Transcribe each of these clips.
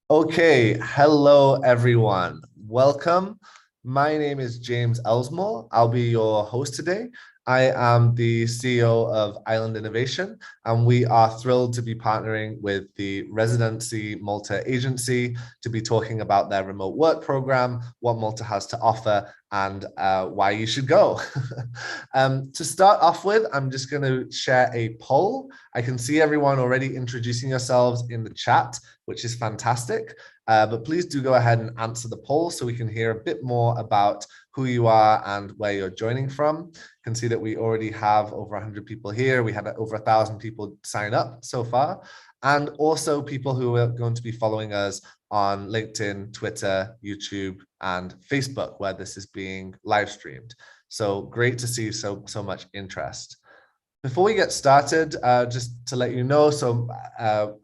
Okay, hello everyone. Welcome. My name is James Elsmore. I'll be your host today. I am the CEO of Island Innovation, and we are thrilled to be partnering with the Residency Malta agency to be talking about their remote work program, what Malta has to offer, and why you should go. To start off with, I'm just going to share a poll. I can see everyone already introducing yourselves in the chat, which is fantastic. But please do go ahead and answer the poll so we can hear a bit more about who you are and where you're joining from. You can see that we already have over 100 people here. We had over 1,000 people sign up so far. And also people who are going to be following us on LinkedIn, Twitter, YouTube, and Facebook, where this is being live streamed. So great to see so much interest. Before we get started, just to let you know,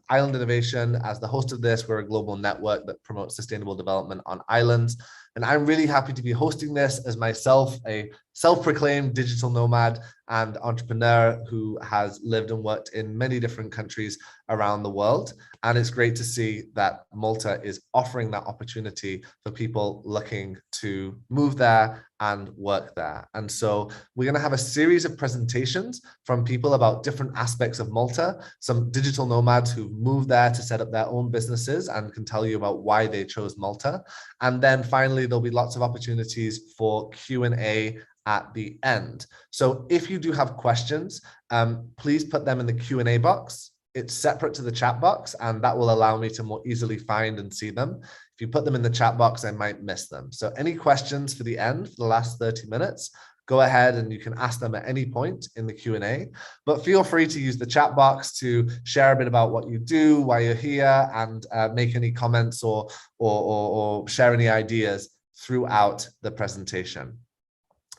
Island Innovation, as the host of this, we're a global network that promotes sustainable development on islands. And I'm really happy to be hosting this as myself, a self-proclaimed digital nomad and entrepreneur who has lived and worked in many different countries around the world. And it's great to see that Malta is offering that opportunity for people looking to move there and work there. And so we're going to have a series of presentations from people about different aspects of Malta, some digital nomads who've moved there to set up their own businesses and can tell you about why they chose Malta. And then finally, there'll be lots of opportunities for Q&A at the end. So if you do have questions, please put them in the Q&A box. It's separate to the chat box, and that will allow me to more easily find and see them. If you put them in the chat box, I might miss them. So any questions for the end, for the last 30 minutes, go ahead and you can ask them at any point in the Q&A, but feel free to use the chat box to share a bit about what you do, why you're here, and make any comments or share any ideas throughout the presentation.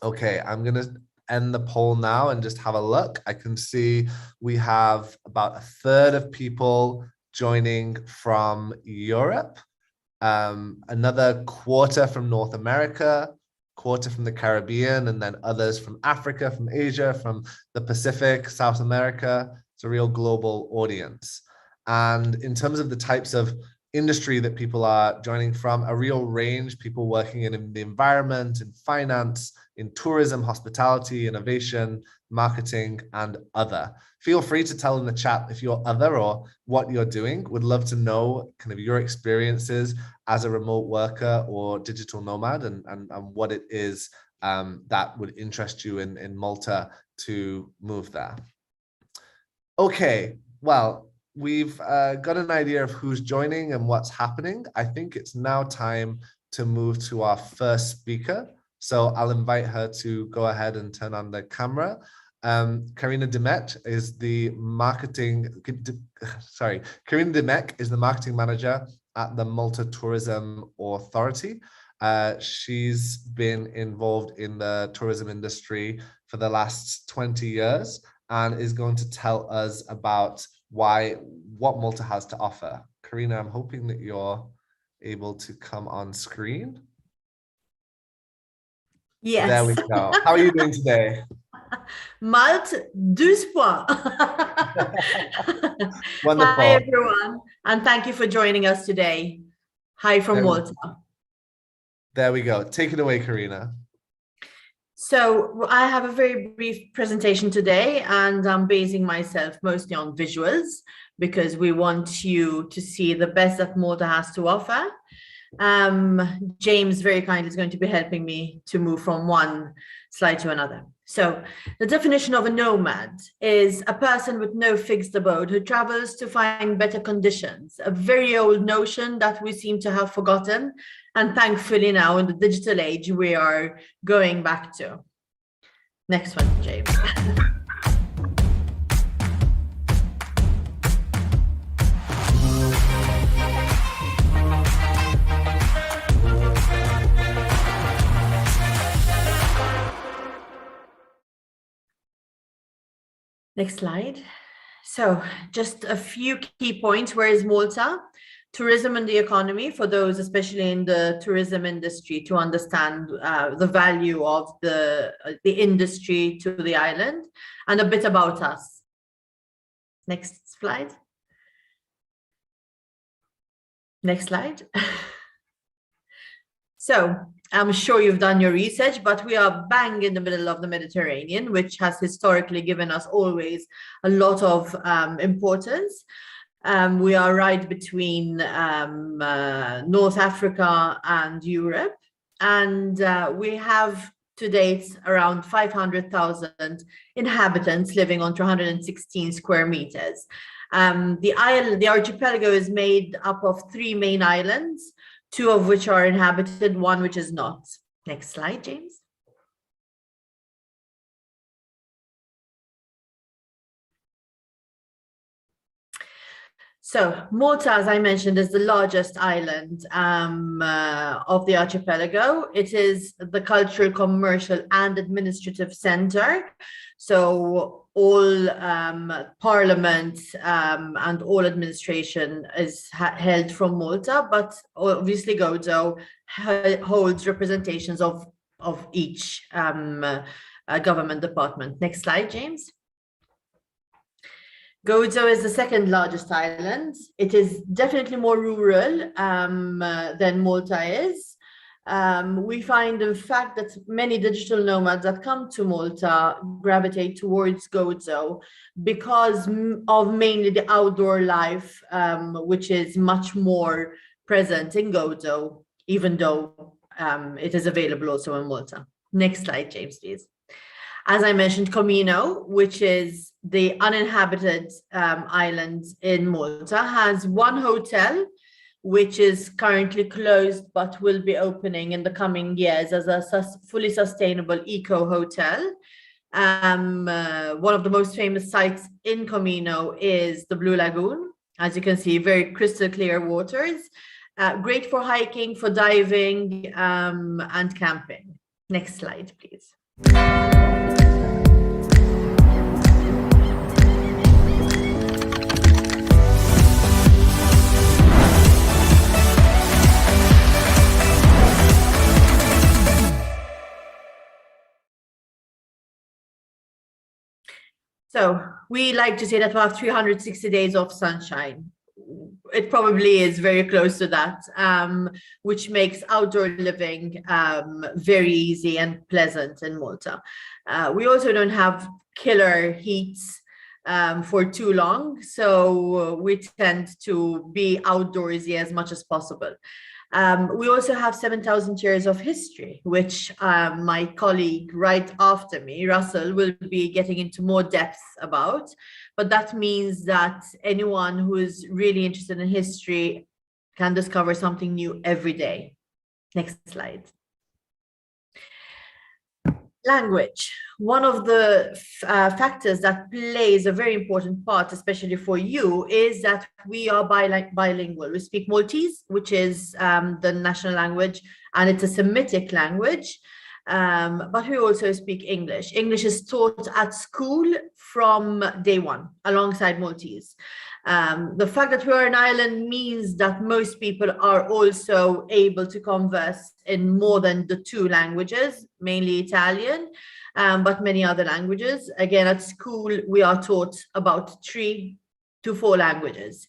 Okay, I'm going to end the poll now and just have a look. I can see we have about a third of people joining from Europe, another quarter from North America, quarter from the Caribbean, and then others from Africa, from Asia, from the Pacific, South America. It's a real global audience. And in terms of the types of industry that people are joining from, a real range, people working in the environment, in finance, in tourism, hospitality, innovation, marketing, and other. Feel free to tell in the chat if you're other or what you're doing. Would love to know kind of your experiences as a remote worker or digital nomad and what it is that would interest you in Malta to move there. Okay, well, we've got an idea of who's joining and what's happening. I think it's now time to move to our first speaker. So I'll invite her to go ahead and turn on the camera. Karina Demek is the marketing manager at the Malta Tourism Authority. She's been involved in the tourism industry for the last 20 years and is going to tell us about what Malta has to offer. Karina, I'm hoping that you're able to come on screen. Yes. There we go. How are you doing today? Malta, 12 points. Wonderful. Hi, everyone, and thank you for joining us today. Hi from Malta. There we go. Take it away, Karina. So I have a very brief presentation today, and I'm basing myself mostly on visuals because we want you to see the best that Malta has to offer. James very kindly is going to be helping me to move from one slide to another. So the definition of a nomad is a person with no fixed abode who travels to find better conditions, a very old notion that we seem to have forgotten. And thankfully now in the digital age, we are going back to. Next one, James. Next slide. So just a few key points. Where is Malta? Tourism and the economy, for those especially in the tourism industry to understand the value of the industry to the island, and a bit about us. Next slide. Next slide. So I'm sure you've done your research, but we are bang in the middle of the Mediterranean, which has historically given us always a lot of importance. We are right between North Africa and Europe, and we have to date around 500,000 inhabitants living on 216 square meters. The archipelago is made up of 3 main islands, 2 of which are inhabited, 1 which is not. Next slide, James. So Malta, as I mentioned, is the largest island of the archipelago. It is the cultural, commercial, and administrative center. So all parliament and all administration is held from Malta, but obviously Gozo holds representations of each government department. Next slide, James. Gozo is the 2nd largest island. It is definitely more rural than Malta is. We find, in fact, that many digital nomads that come to Malta gravitate towards Gozo because of mainly the outdoor life, which is much more present in Gozo, even though it is available also in Malta. Next slide, James, please. As I mentioned, Comino, which is the uninhabited island in Malta, has 1 hotel, which is currently closed, but will be opening in the coming years as a fully sustainable eco hotel. One of the most famous sites in Comino is the Blue Lagoon. As you can see, very crystal clear waters, great for hiking, for diving, and camping. Next slide, please. So we like to say that we have 360 days of sunshine. It probably is very close to that, which makes outdoor living very easy and pleasant in Malta. We also don't have killer heats for too long, so we tend to be outdoorsy as much as possible. We also have 7,000 years of history, which my colleague right after me, Russell, will be getting into more depth about. But that means that anyone who is really interested in history can discover something new every day. Next slide. Language. One of the factors that plays a very important part, especially for you, is that we are bilingual. We speak Maltese, which is the national language, and it's a Semitic language. But we also speak English. English is taught at school from day 1, alongside Maltese. The fact that we are an island means that most people are also able to converse in more than the 2 languages, mainly Italian, but many other languages. Again, at school, we are taught about 3 to 4 languages.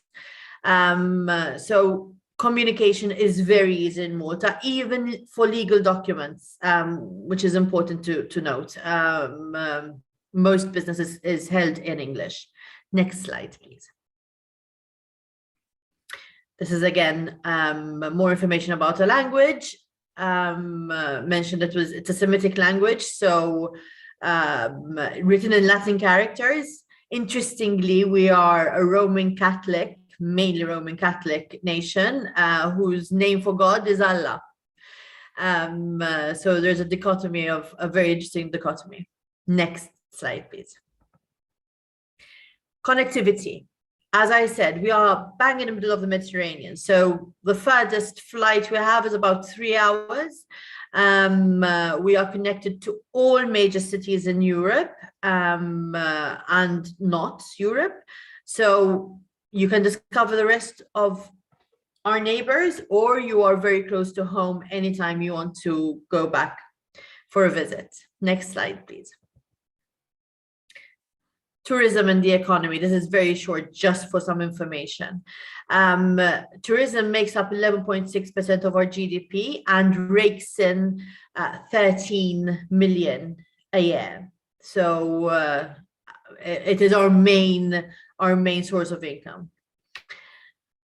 So communication is very easy in Malta, even for legal documents, which is important to note. Most businesses is held in English. Next slide, please. This is again more information about the language. Mentioned it's a Semitic language, so written in Latin characters. Interestingly, we are a Roman Catholic, mainly Roman Catholic nation, whose name for God is Allah. So there's a dichotomy of a very interesting dichotomy. Next slide, please. Connectivity. As I said, we are bang in the middle of the Mediterranean. So the furthest flight we have is about 3 hours. We are connected to all major cities in Europe and not Europe. So you can discover the rest of our neighbors, or you are very close to home anytime you want to go back for a visit. Next slide, please. tourism and the economy. This is very short, just for some information. Tourism makes up 11.6% of our GDP and rakes in 13 million a year. So it is our main source of income.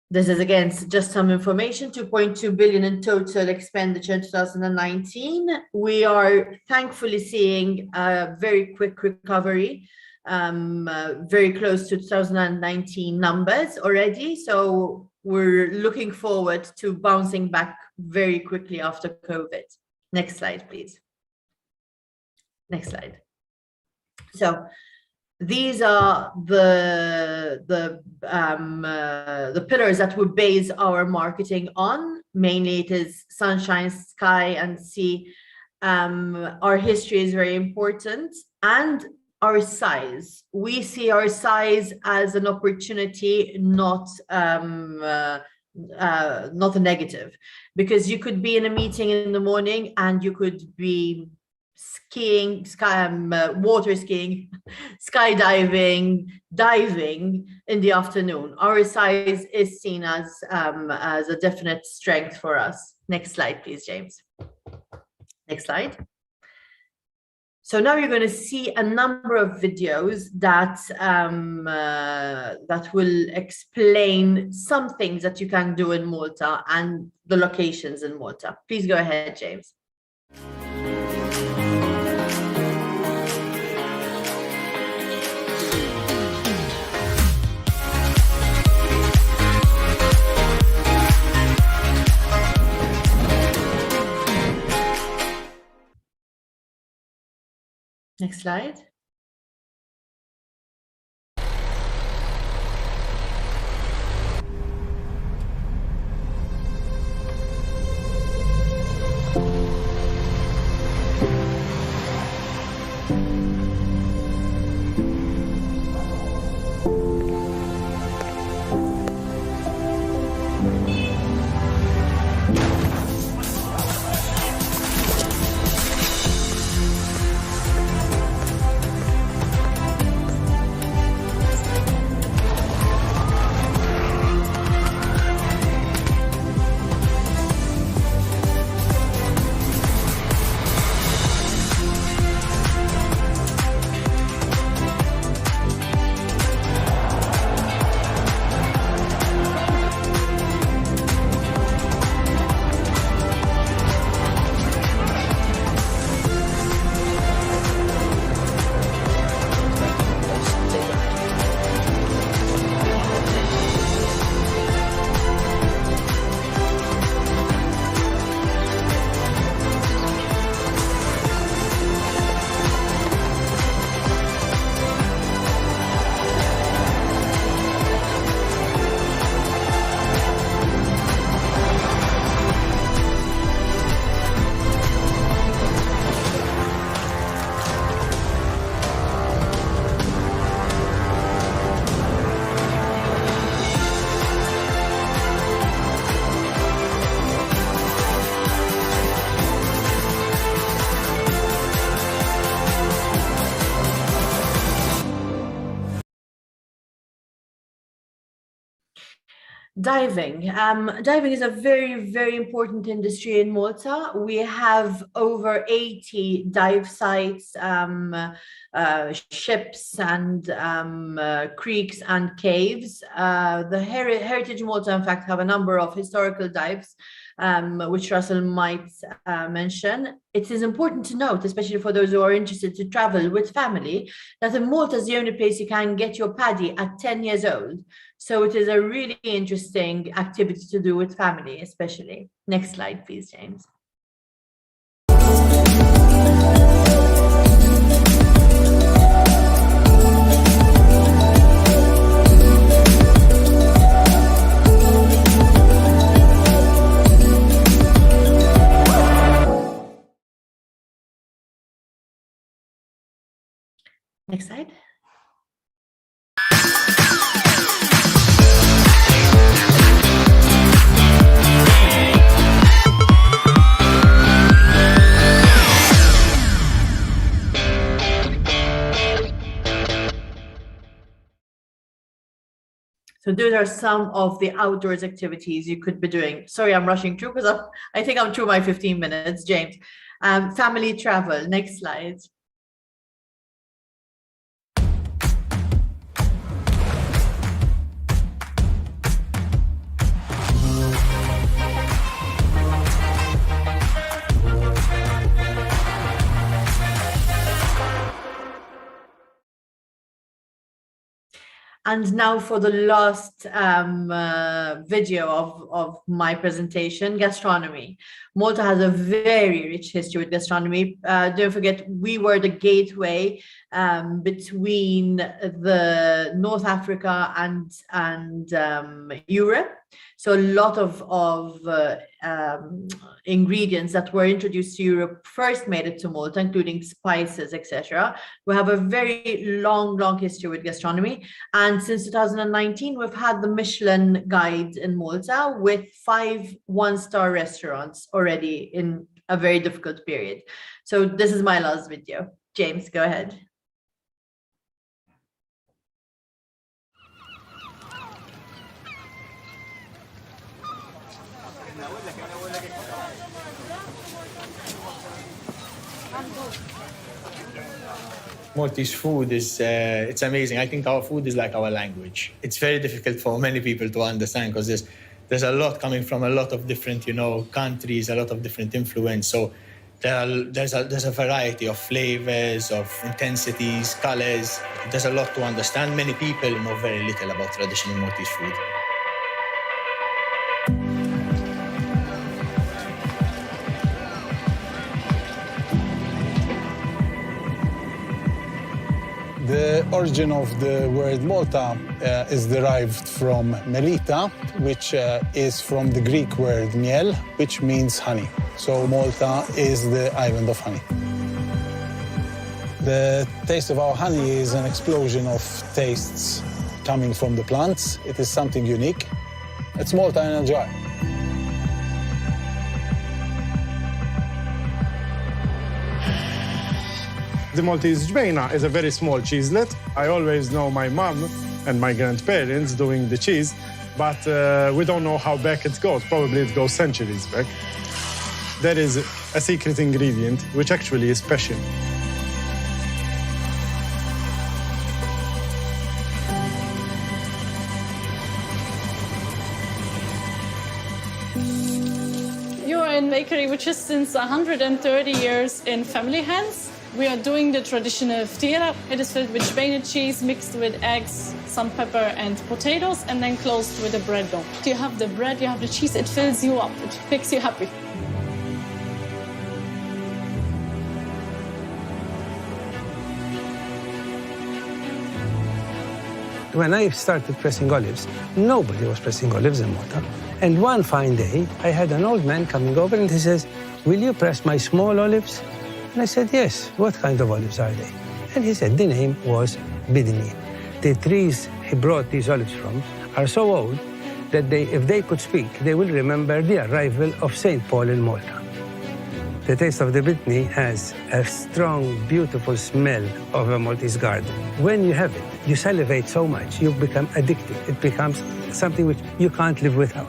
This is, again, just some information, 2.2 billion in total expenditure in 2019. We are thankfully seeing a very quick recovery, very close to 2019 numbers already. So we're looking forward to bouncing back very quickly after COVID. Next slide, please. Next slide. So these are the pillars that we base our marketing on. Mainly it is sunshine, sky, and sea. Our history is very important, and our size. We see our size as an opportunity, not a negative, because you could be in a meeting in the morning and you could be skiing, water skiing, skydiving, diving in the afternoon. Our size is seen as a definite strength for us. Next slide, please, James. Next slide. So now you're going to see a number of videos that that will explain some things that you can do in Malta and the locations in Malta. Please go ahead, James. Next slide. Diving. Diving is a very, very important industry in Malta. We have over 80 dive sites, ships and creeks and caves. The Heritage Malta, in fact, have a number of historical dives, which Russell might mention. It is important to note, especially for those who are interested to travel with family, that in Malta is the only place you can get your paddy at 10 years old. So it is a really interesting activity to do with family, especially. Next slide, please, James. Next slide. So those are some of the outdoors activities you could be doing. Sorry, I'm rushing through because I think I'm through my 15 minutes, James. Family travel, next slide. And now for the last video of my presentation, gastronomy. Malta has a very rich history with gastronomy. Don't forget, we were the gateway between the North Africa and Europe. So a lot of ingredients that were introduced to Europe first made it to Malta, including spices, etc. We have a very long history with gastronomy. And since 2019, we've had the Michelin Guide in Malta with 5 one-star restaurants already in a very difficult period. So this is my last video. James, go ahead. Maltese food is it's amazing. I think our food is like our language. It's very difficult for many people to understand because there's a lot coming from a lot of different, countries, a lot of different influence. So there's a variety of flavors, of intensities, colors. There's a lot to understand. Many people know very little about traditional Maltese food. The origin of the word Malta is derived from Melita, which is from the Greek word miel, which means honey. So Malta is the island of honey. The taste of our honey is an explosion of tastes coming from the plants. It is something unique. It's Malta in a jar. The Maltese ġbejna is a very small cheeselet. I always know my mom and my grandparents doing the cheese, but we don't know how back it goes. Probably it goes centuries back. There is a secret ingredient, which actually is special. You're in bakery, which is since 130 years in family hands. We are doing the traditional ftira. It is filled with Spain cheese mixed with eggs, some pepper and potatoes, and then closed with a bread dough. You have the bread, you have the cheese, it fills you up, it makes you happy. When I started pressing olives, nobody was pressing olives in Malta. And one fine day, I had an old man coming over and he says, "Will you press my small olives?" And I said, "Yes." "What kind of olives are they?" And he said the name was Bidini. The trees he brought these olives from are so old that if they could speak, they will remember the arrival of St. Paul in Malta. The taste of the Bidini has a strong, beautiful smell of a Maltese garden. When you have it, you salivate so much, you become addicted. It becomes something which you can't live without.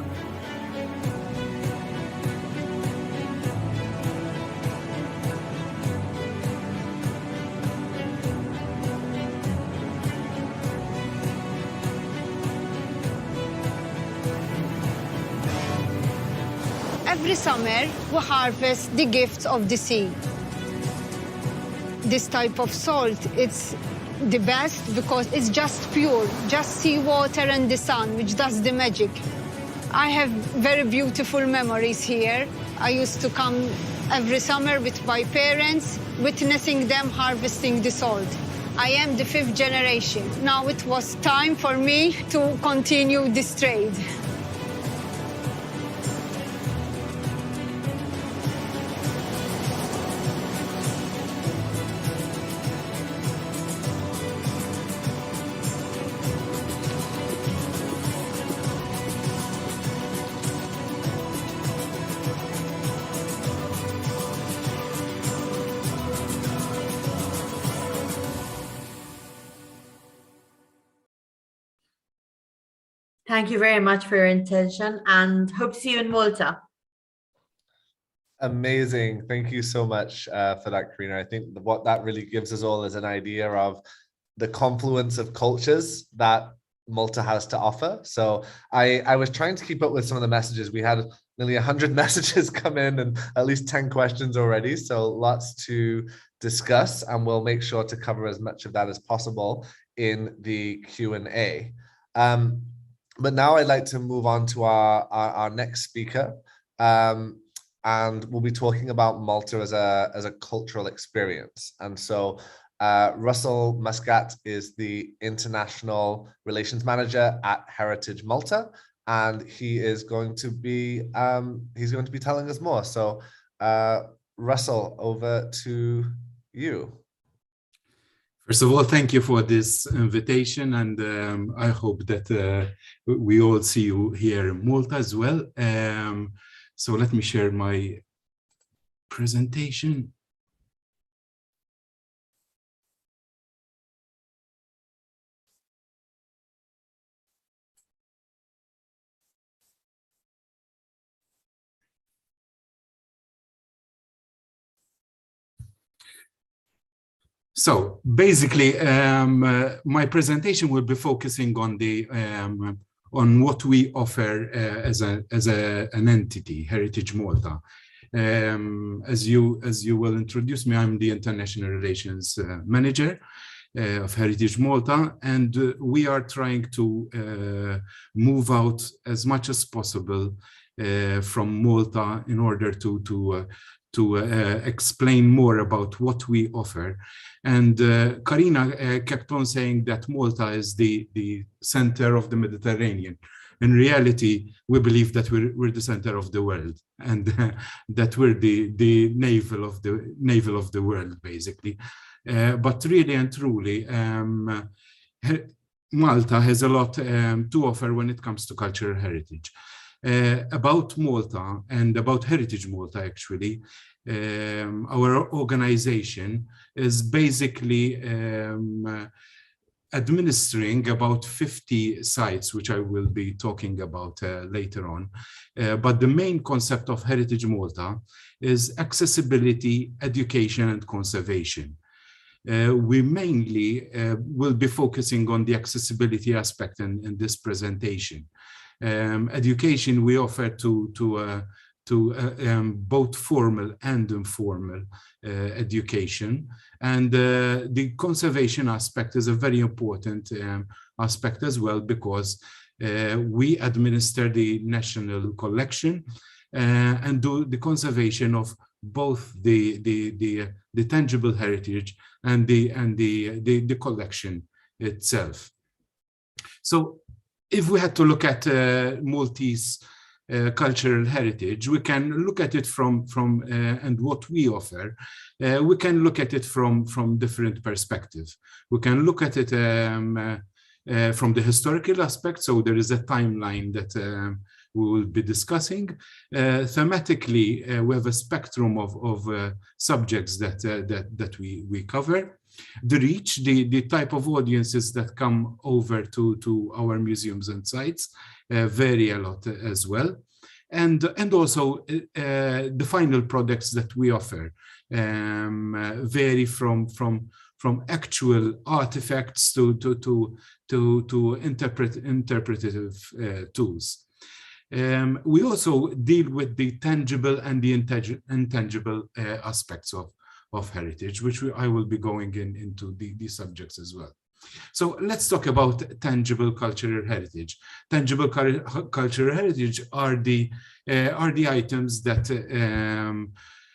Every summer, we harvest the gifts of the sea. This type of salt, it's the best because it's just pure, just seawater and the sun, which does the magic. I have very beautiful memories here. I used to come every summer with my parents, witnessing them harvesting the salt. I am the 5th generation. Now it was time for me to continue this trade. Thank you very much for your intention and hope to see you in Malta. Amazing. Thank you so much for that, Karina. I think what that really gives us all is an idea of the confluence of cultures that Malta has to offer. So I was trying to keep up with some of the messages. We had nearly 100 messages come in and at least 10 questions already. So lots to discuss, and we'll make sure to cover as much of that as possible in the Q&A. But now I'd like to move on to our next speaker. And we'll be talking about Malta as a cultural experience. And so Russell Muscat is the International Relations Manager at Heritage Malta, and he is going to be telling us more. So Russell, over to you. First of all, thank you for this invitation, and I hope that we all see you here in Malta as well. So let me share my presentation. So basically, my presentation will be focusing on the on what we offer as an entity, Heritage Malta. As you will introduce me, I'm the International Relations Manager of Heritage Malta, and we are trying to move out as much as possible from Malta in order to explain more about what we offer. And Karina kept on saying that Malta is the center of the Mediterranean. In reality, we believe that we're the center of the world, and that we're the navel of the world, basically. But really and truly, Malta has a lot to offer when it comes to cultural heritage. About Malta and about Heritage Malta, actually, our organization is basically administering about 50 sites, which I will be talking about later on. But the main concept of Heritage Malta is accessibility, education, and conservation. We mainly will be focusing on the accessibility aspect in this presentation. Education we offer to both formal and informal education, and the conservation aspect is a very important aspect as well, because we administer the national collection and do the conservation of both the tangible heritage and the collection itself. So if we had to look at Maltese cultural heritage, we can look at it from and what we offer. We can look at it from different perspectives. We can look at it from the historical aspect. So there is a timeline that we will be discussing. Thematically, we have a spectrum of subjects that we cover. The reach, the type of audiences that come over to our museums and sites vary a lot as well. And also the final products that we offer vary from actual artifacts to interpretative tools. We also deal with the tangible and the intangible aspects of heritage, which I will be going into these subjects as well. So let's talk about tangible cultural heritage. Tangible cultural heritage are the items that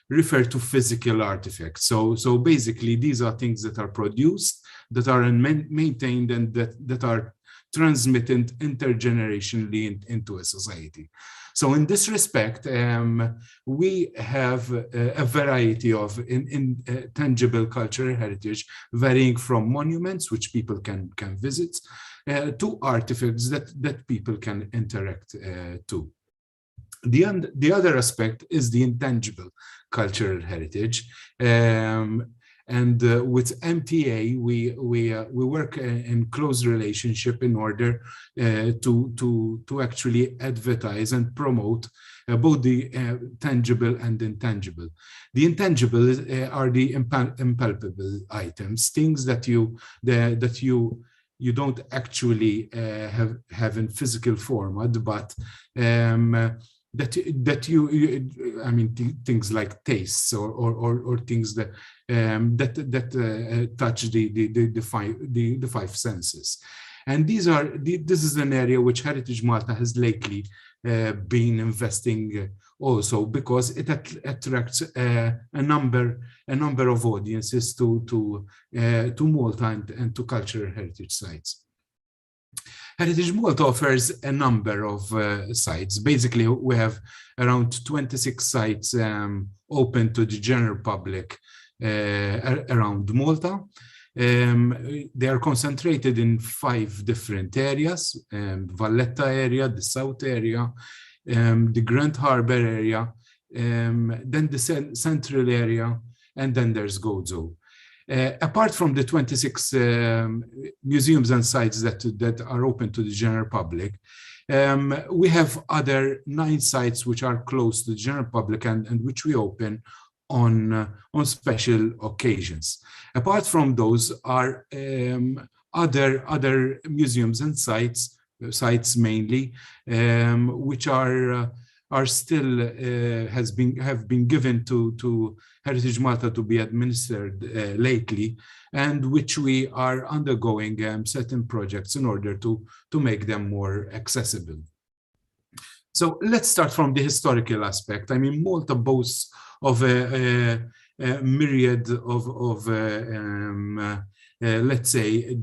refer to physical artifacts. So basically, these are things that are produced, that are maintained, and that are transmitted intergenerationally into a society. So in this respect, we have a variety of tangible cultural heritage, varying from monuments, which people can visit, to artifacts that people can interact to. The other aspect is the intangible cultural heritage. And with MTA, we work in close relationship in order to actually advertise and promote both the tangible and intangible. The intangible are the impalpable items, things that you don't actually have in physical format, but I mean, things like tastes or things that touch the five senses. And this is an area which Heritage Malta has lately been investing also, because it attracts a number of audiences to Malta and to cultural heritage sites. Heritage Malta offers a number of sites. Basically, we have around 26 sites open to the general public around Malta. They are concentrated in 5 different areas: Valletta area, the South area, the Grand Harbour area, then the Central area, and then there's Gozo. Apart from the 26 museums and sites that are open to the general public, we have other 9 sites which are closed to the general public and which we open on special occasions. Apart from those are other museums and sites mainly, which are still have been given to Heritage Malta to be administered lately, and which we are undergoing certain projects in order to make them more accessible. So let's start from the historical aspect. I mean, Malta boasts of a myriad of let's say,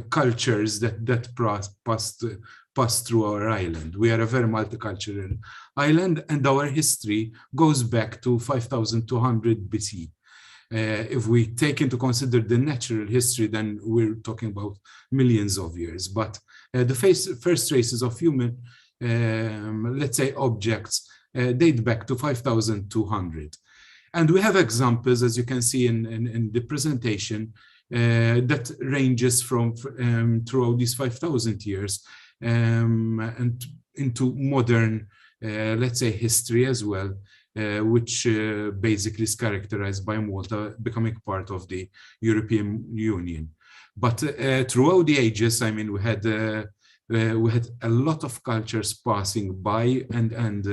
cultures that pass through our island. We are a very multicultural island, and our history goes back to 5200 BC. If we take into consider the natural history, then we're talking about millions of years. But the first traces of human, let's say, objects date back to 5200. And we have examples, as you can see in the presentation, that ranges from throughout these 5,000 years and into modern, let's say, history as well, which basically is characterized by Malta becoming part of the European Union. But throughout the ages, I mean, we had a lot of cultures passing by and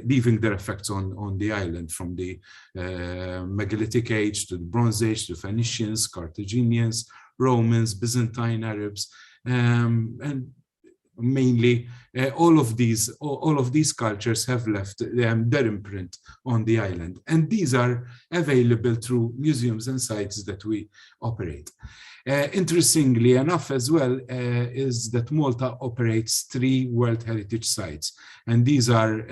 leaving their effects on the island, from the megalithic age to the Bronze Age, to Phoenicians, Carthaginians, Romans, Byzantine Arabs, and mainly all of these cultures have left their imprint on the island, and these are available through museums and sites that we operate. Interestingly enough as well, is that Malta operates 3 World Heritage Sites, and these are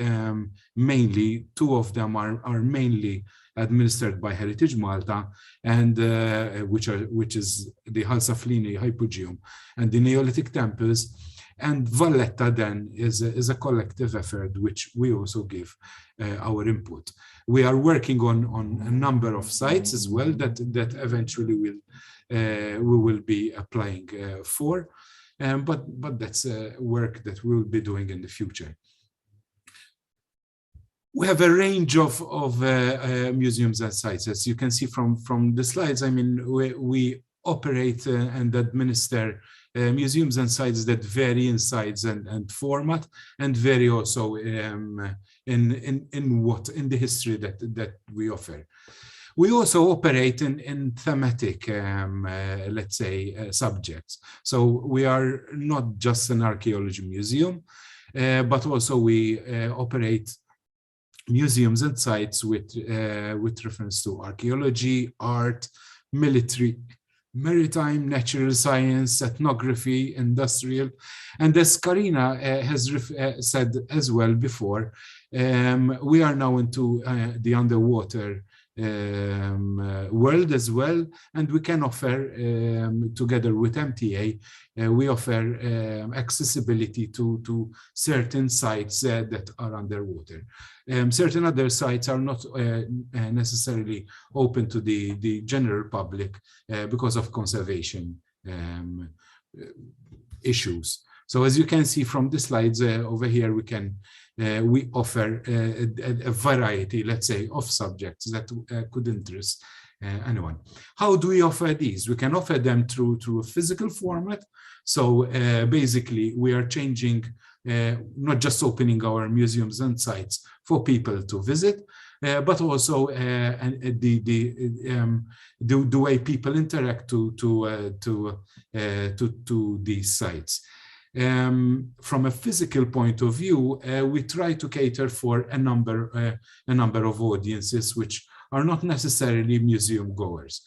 mainly, 2 of them are mainly administered by Heritage Malta, and which is the Halsaflini Hypogeum and the Neolithic temples. And Valletta then is a collective effort which we also give our input. We are working on a number of sites as well that eventually we will be applying for, but that's work that we will be doing in the future. We have a range of museums and sites, as you can see from the slides. I mean, we operate and administer museums and sites that vary in size and format, and vary also in the history that we offer. We also operate in thematic, let's say, subjects. So we are not just an archaeology museum, but also we operate museums and sites with reference to archaeology, art, military, maritime, natural science, ethnography, industrial. And as Karina has said as well before, we are now into the underwater world as well. And we can offer, together with MTA, we offer accessibility to certain sites that are underwater. Certain other sites are not necessarily open to the general public because of conservation issues. So as you can see from the slides over here, we offer a variety, let's say, of subjects that could interest anyone. How do we offer these? We can offer them through a physical format. So basically, we are changing, not just opening our museums and sites for people to visit, but also the way people interact to these sites. From a physical point of view, we try to cater for a number of audiences which are not necessarily museum goers.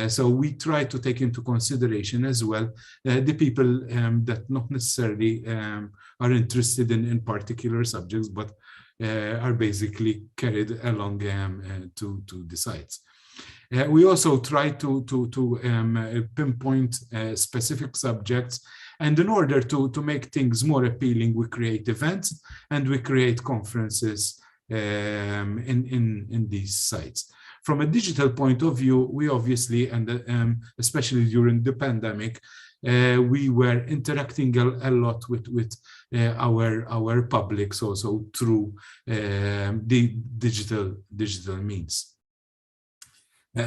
So we try to take into consideration as well the people that not necessarily are interested in particular subjects, but are basically carried along to the sites. We also try to pinpoint specific subjects, and in order to make things more appealing, we create events and we create conferences in these sites. From a digital point of view, we obviously, and especially during the pandemic, we were interacting a lot with our publics also through the digital means.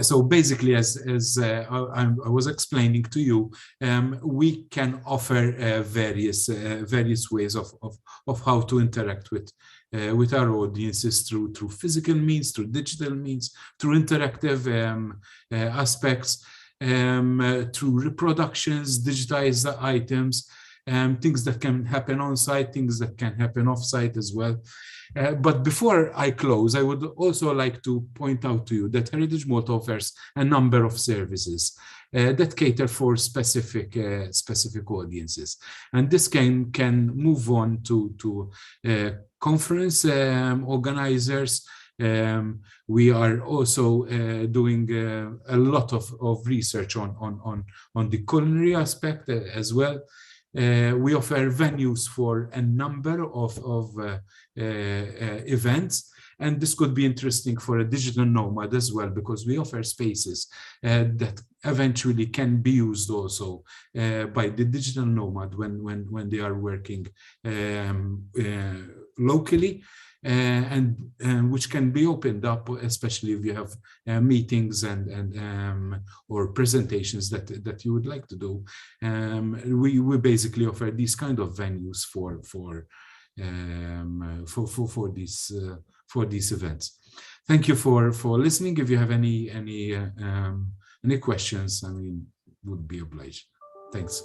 So basically, as I was explaining to you, we can offer various ways of how to interact with our audiences through physical means, through digital means, through interactive aspects, through reproductions, digitized items, things that can happen on site, things that can happen off site as well. But before I close, I would also like to point out to you that Heritage Malta offers a number of services that cater for specific audiences, and this can move on to conference organizers. We are also doing a lot of research on the culinary aspect as well. We offer venues for a number of events, and this could be interesting for a digital nomad as well, because we offer spaces that eventually can be used also by the digital nomad when they are working locally, and which can be opened up, especially if you have meetings and or presentations that you would like to do. We basically offer these kind of venues for these events. Thank you for listening. If you have any questions, I mean, would be obliged. Thanks.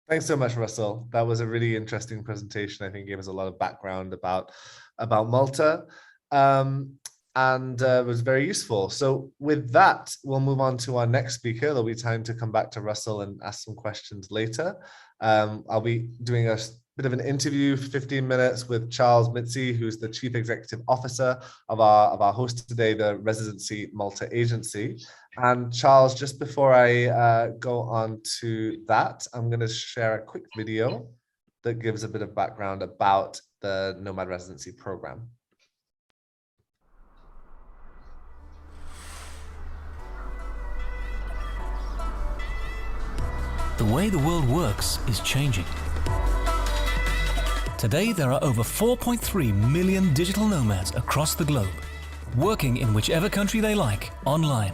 Thanks so much, Russell. That was a really interesting presentation. I think it gave us a lot of background about Malta, and it was very useful. So with that, we'll move on to our next speaker. There'll be time to come back to Russell and ask some questions later. I'll be doing a bit of an interview for 15 minutes with Charles Mitzi, who's the Chief Executive Officer of our host today, the Residency Malta Agency. And Charles, just before I go on to that, I'm going to share a quick video that gives a bit of background about the Nomad Residency Program. The way the world works is changing. Today, there are over 4.3 million digital nomads across the globe, working in whichever country they like, online.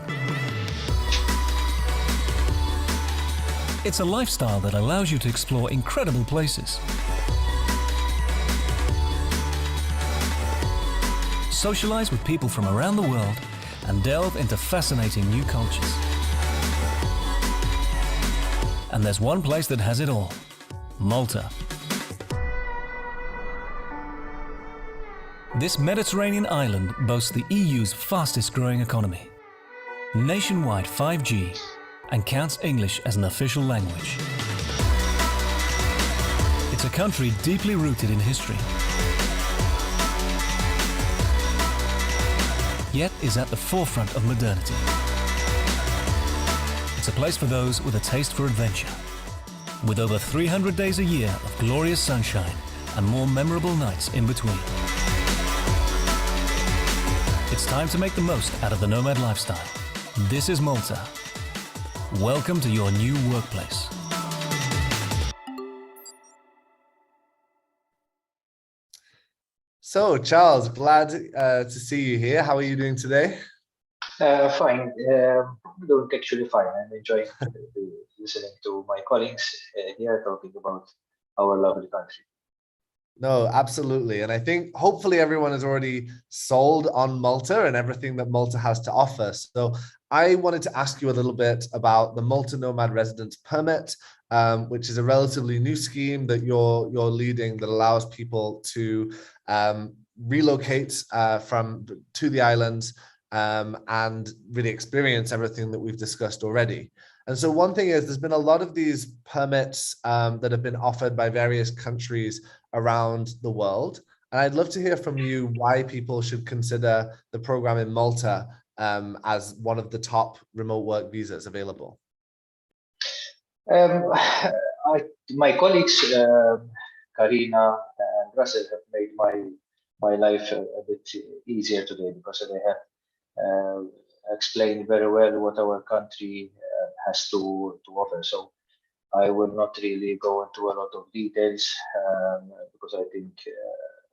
It's a lifestyle that allows you to explore incredible places, socialize with people from around the world, and delve into fascinating new cultures. And there's one place that has it all: Malta. This Mediterranean island boasts the EU's fastest growing economy, nationwide 5G, and counts English as an official language. It's a country deeply rooted in history. yet is at the forefront of modernity. It's a place for those with a taste for adventure. With over 300 days a year of glorious sunshine and more memorable nights in between. It's time to make the most out of the nomad lifestyle. This is Malta. Welcome to your new workplace. So, Charles, glad to see you here. How are you doing today? Fine. I'm doing actually fine. I'm enjoying listening to my colleagues here talking about our lovely country. No, absolutely. And I think hopefully everyone is already sold on Malta and everything that Malta has to offer. So I wanted to ask you a little bit about the Malta Nomad Residence Permit, which is a relatively new scheme that you're leading that allows people to relocate to the islands and really experience everything that we've discussed already. And so one thing is there's been a lot of these permits that have been offered by various countries around the world. And I'd love to hear from you why people should consider the program in Malta as one of the top remote work visas available. My colleagues, Karina and Russell, have made my life a bit easier today because they have explained very well what our country has to offer. So I will not really go into a lot of details because I think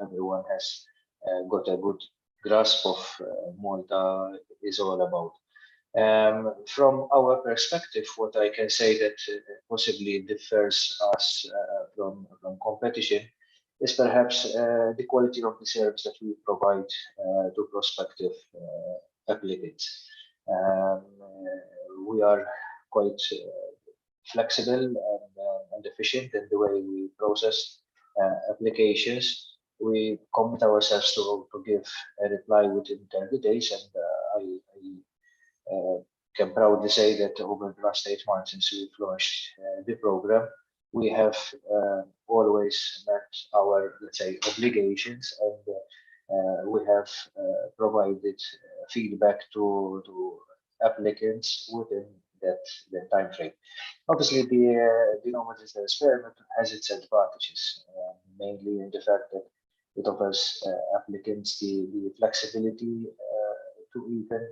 everyone has got a good grasp of Malta is all about. From our perspective, what I can say that possibly differs us from competition is perhaps the quality of the service that we provide to prospective applicants. We are quite flexible and efficient in the way we process applications. We commit ourselves to give a reply within 30 days, and I can proudly say that over the last 8 months since we've launched the program, we have always met our, let's say, obligations, and we have provided feedback to applicants within that time frame. Obviously, the Nomad Residence Permit has its advantages, mainly in the fact that it offers applicants the flexibility to even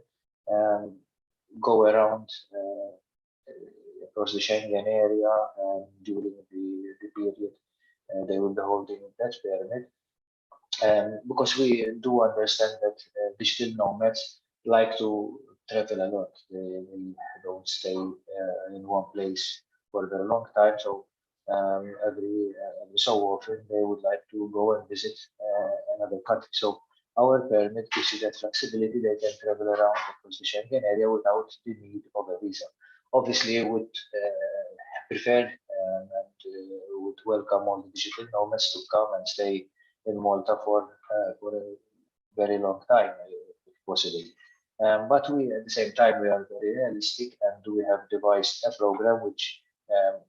go around across the Schengen area during the period they will be holding that permit. Because we do understand that digital nomads like to travel a lot. They don't stay in one place for a very long time. So every so often they would like to go and visit another country. So our permit gives you that flexibility. They can travel around across the Schengen area without the need of a visa. Obviously, would prefer and would welcome all the digital nomads to come and stay in Malta for a very long time, if possible. But we, at the same time, we are very realistic, and we have devised a program which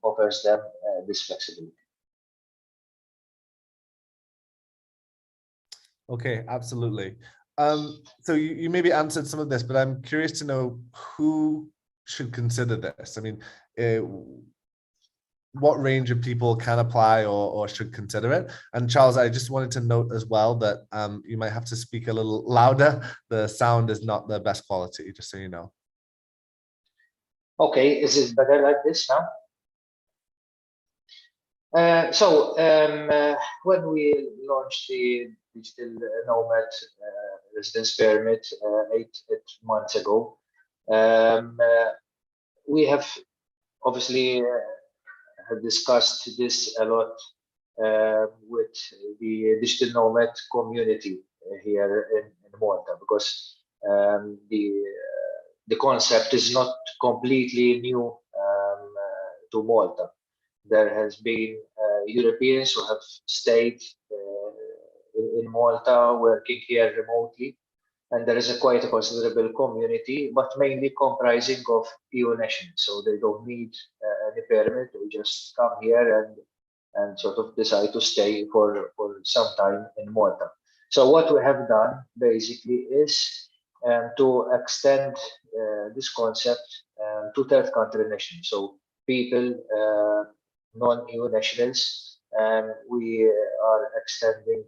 offers them this flexibility. Okay, absolutely. So you maybe answered some of this, but I'm curious to know who should consider this. I mean, what range of people can apply or should consider it? And Charles, I just wanted to note as well that you might have to speak a little louder. The sound is not the best quality, just so you know. Okay, is it better like this now? When we launched the digital nomad residence permit 8 months ago, we have obviously have discussed this a lot with the digital nomad community here in Malta, because the concept is not completely new to Malta. There has been Europeans who have stayed in Malta working here remotely, and there is quite a considerable community, but mainly comprising of EU nationals. So they don't need any permit; they just come here and sort of decide to stay for some time in Malta. So what we have done basically is to extend this concept to third country nationals. So people, non-EU nationals, we are extending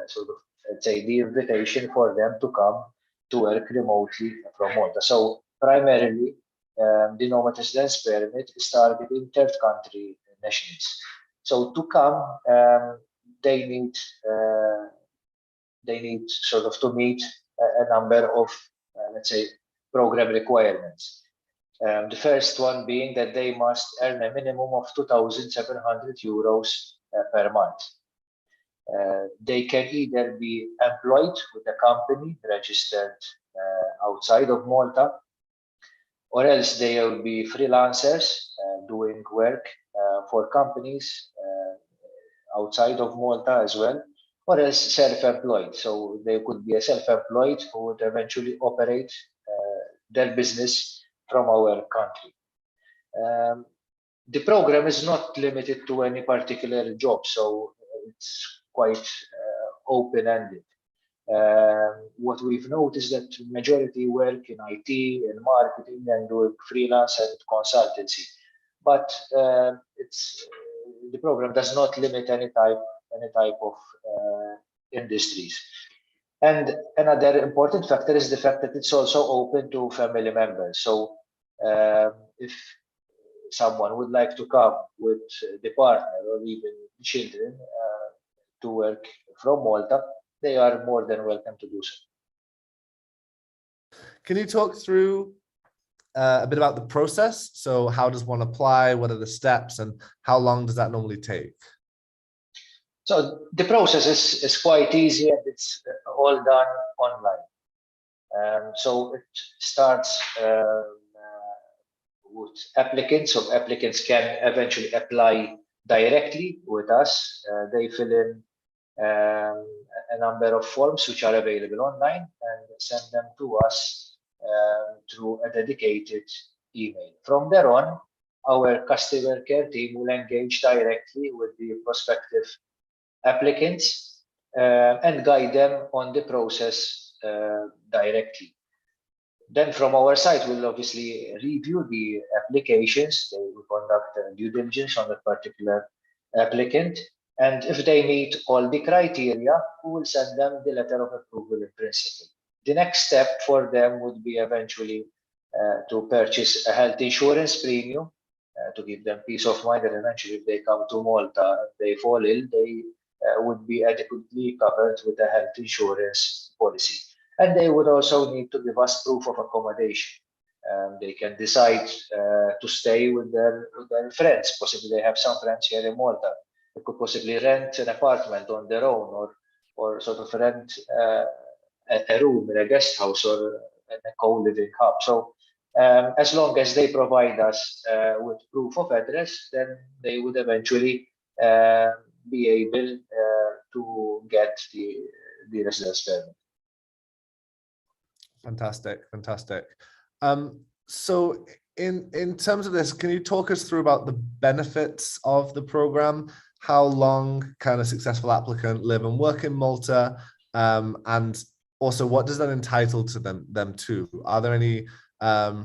sort of, let's say, the invitation for them to come to work remotely from Malta. So primarily, the Nomad Residence Permit is targeting third country nationals. So to come, they need sort of to meet a number of, let's say, program requirements. The first one being that they must earn a minimum of 2,700 euros per month. They can either be employed with a company registered outside of Malta, or else they will be freelancers doing work for companies outside of Malta as well, or else self-employed. So they could be a self-employed who would eventually operate their business from our country. The program is not limited to any particular job, so it's quite open-ended. What we've noticed that majority work in IT and marketing and doing freelance and consultancy, but the program does not limit any type of industries. And another important factor is the fact that it's also open to family members. So if someone would like to come with the partner or even children to work from Malta, they are more than welcome to do so. Can you talk through a bit about the process? So how does one apply? What are the steps and how long does that normally take? So the process is quite easy and it's all done online. So it starts with applicants. So applicants can eventually apply directly with us. They fill in a number of forms which are available online and send them to us through a dedicated email. From there on, our customer care team will engage directly with the prospective applicants and guide them on the process directly. Then from our side, we'll obviously review the applications. They will conduct a due diligence on a particular applicant. And if they meet all the criteria, we will send them the letter of approval in principle. The next step for them would be eventually to purchase a health insurance premium to give them peace of mind that eventually if they come to Malta and they fall ill, they would be adequately covered with a health insurance policy. And they would also need to give us proof of accommodation. They can decide to stay with their friends. Possibly they have some friends here in Malta. They could possibly rent an apartment on their own or sort of rent a room in a guest house or in a co-living hub. So as long as they provide us with proof of address, then they would eventually be able to get the residence permit. Fantastic, fantastic. So in terms of this, can you talk us through about the benefits of the program? How long can a successful applicant live and work in Malta? And also, what does that entitle to them to? Are there any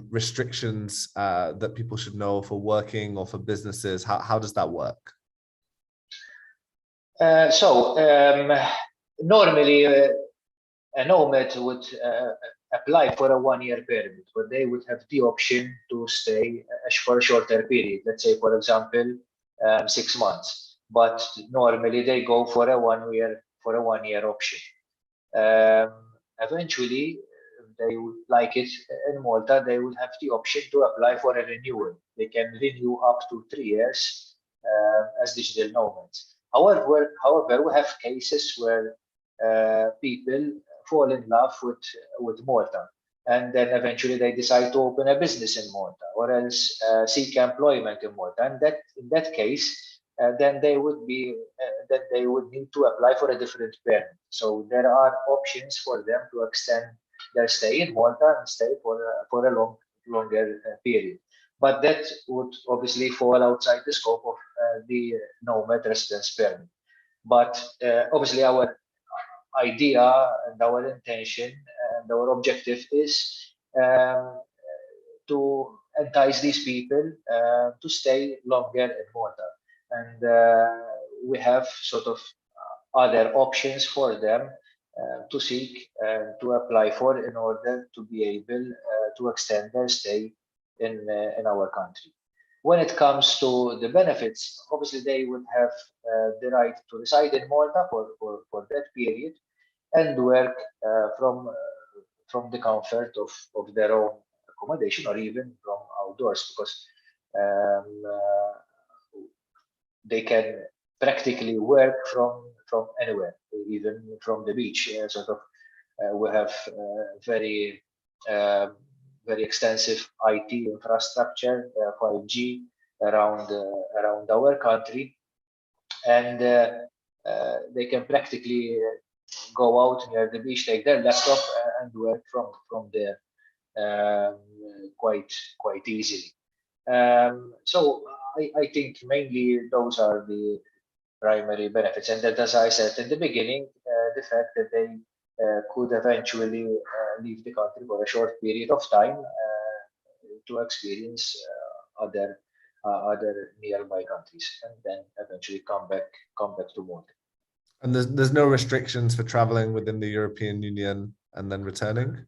restrictions that people should know for working or for businesses? How does that work? Normally, a nomad would apply for a one-year permit, but they would have the option to stay for a shorter period. Let's say, for example, 6 months. But normally they go for a one-year option. Eventually, if they would like it in Malta, they would have the option to apply for a renewal. They can renew up to 3 years as digital nomads. However, we have cases where people fall in love with Malta, and then eventually they decide to open a business in Malta, or else seek employment in Malta. And in that case, then they would need to apply for a different permit. So there are options for them to extend their stay in Malta and stay for a longer period. But that would obviously fall outside the scope of the Nomad Residence Permit. But obviously our idea and our intention and our objective is to entice these people to stay longer in Malta. And we have sort of other options for them to seek and to apply for in order to be able to extend their stay in our country. When it comes to the benefits, obviously they would have the right to reside in Malta for that period and work from the comfort of their own accommodation or even from outdoors, because they can practically work from anywhere, even from the beach. We have very very extensive IT infrastructure, 5G around our country, and they can practically go out near the beach, take their laptop, and work from there quite easily. So I think mainly those are the primary benefits, and that, as I said in the beginning, the fact that they could eventually leave the country for a short period of time to experience other nearby countries, and then eventually come back to Malta. And there's no restrictions for traveling within the European Union and then returning?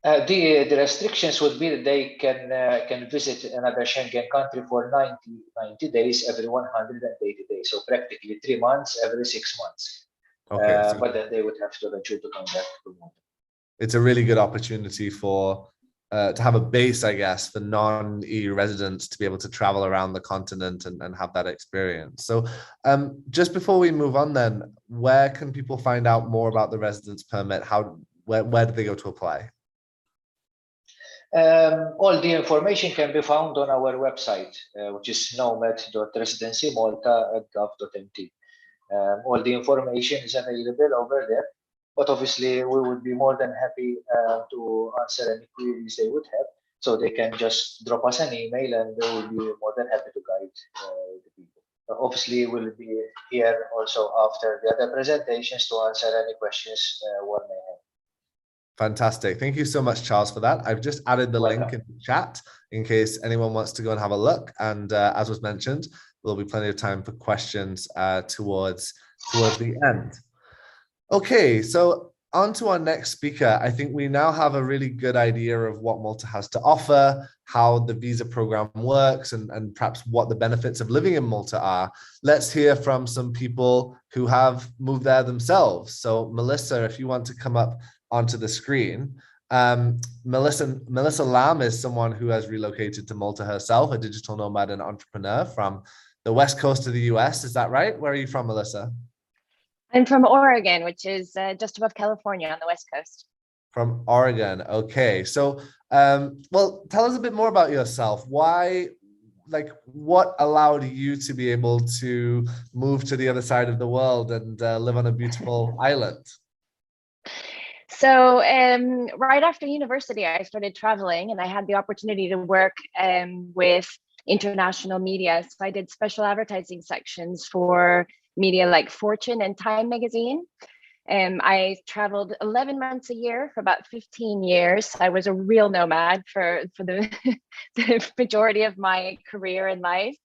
The restrictions would be that they can visit another Schengen country for 90 days every 180 days, so practically 3 months every 6 months. Okay, so but then they would have to eventually come back to Malta. it's a really good opportunity for to have a base, I guess, for non-EU residents to be able to travel around the continent and have that experience. So just before we move on then, where can people find out more about the residence permit? Where do they go to apply? All the information can be found on our website, which is nomad.residencymalta.gov.mt. All the information is available over there, but obviously we would be more than happy to answer any queries they would have. So they can just drop us an email and we will be more than happy to guide the people. Obviously, we'll be here also after the other presentations to answer any questions one may have. Fantastic. Thank you so much, Charles, for that. I've just added the link in the chat in case anyone wants to go and have a look. And as was mentioned, there'll be plenty of time for questions towards the end. Okay, so on to our next speaker. I think we now have a really good idea of what Malta has to offer, how the visa program works, and perhaps what the benefits of living in Malta are. Let's hear from some people who have moved there themselves. So Melissa, if you want to come up onto the screen. Melissa Lam is someone who has relocated to Malta herself, a digital nomad and entrepreneur from the west coast of the US. Is that right? Where are you from, Melissa? I'm from Oregon, which is just above California on the west coast. From Oregon. Okay. So, well, tell us a bit more about yourself. What allowed you to be able to move to the other side of the world and live on a beautiful island? So right after university, I started traveling and I had the opportunity to work with international media. So I did special advertising sections for media like Fortune and Time magazine. I traveled 11 months a year for about 15 years. I was a real nomad for the, the majority of my career in life.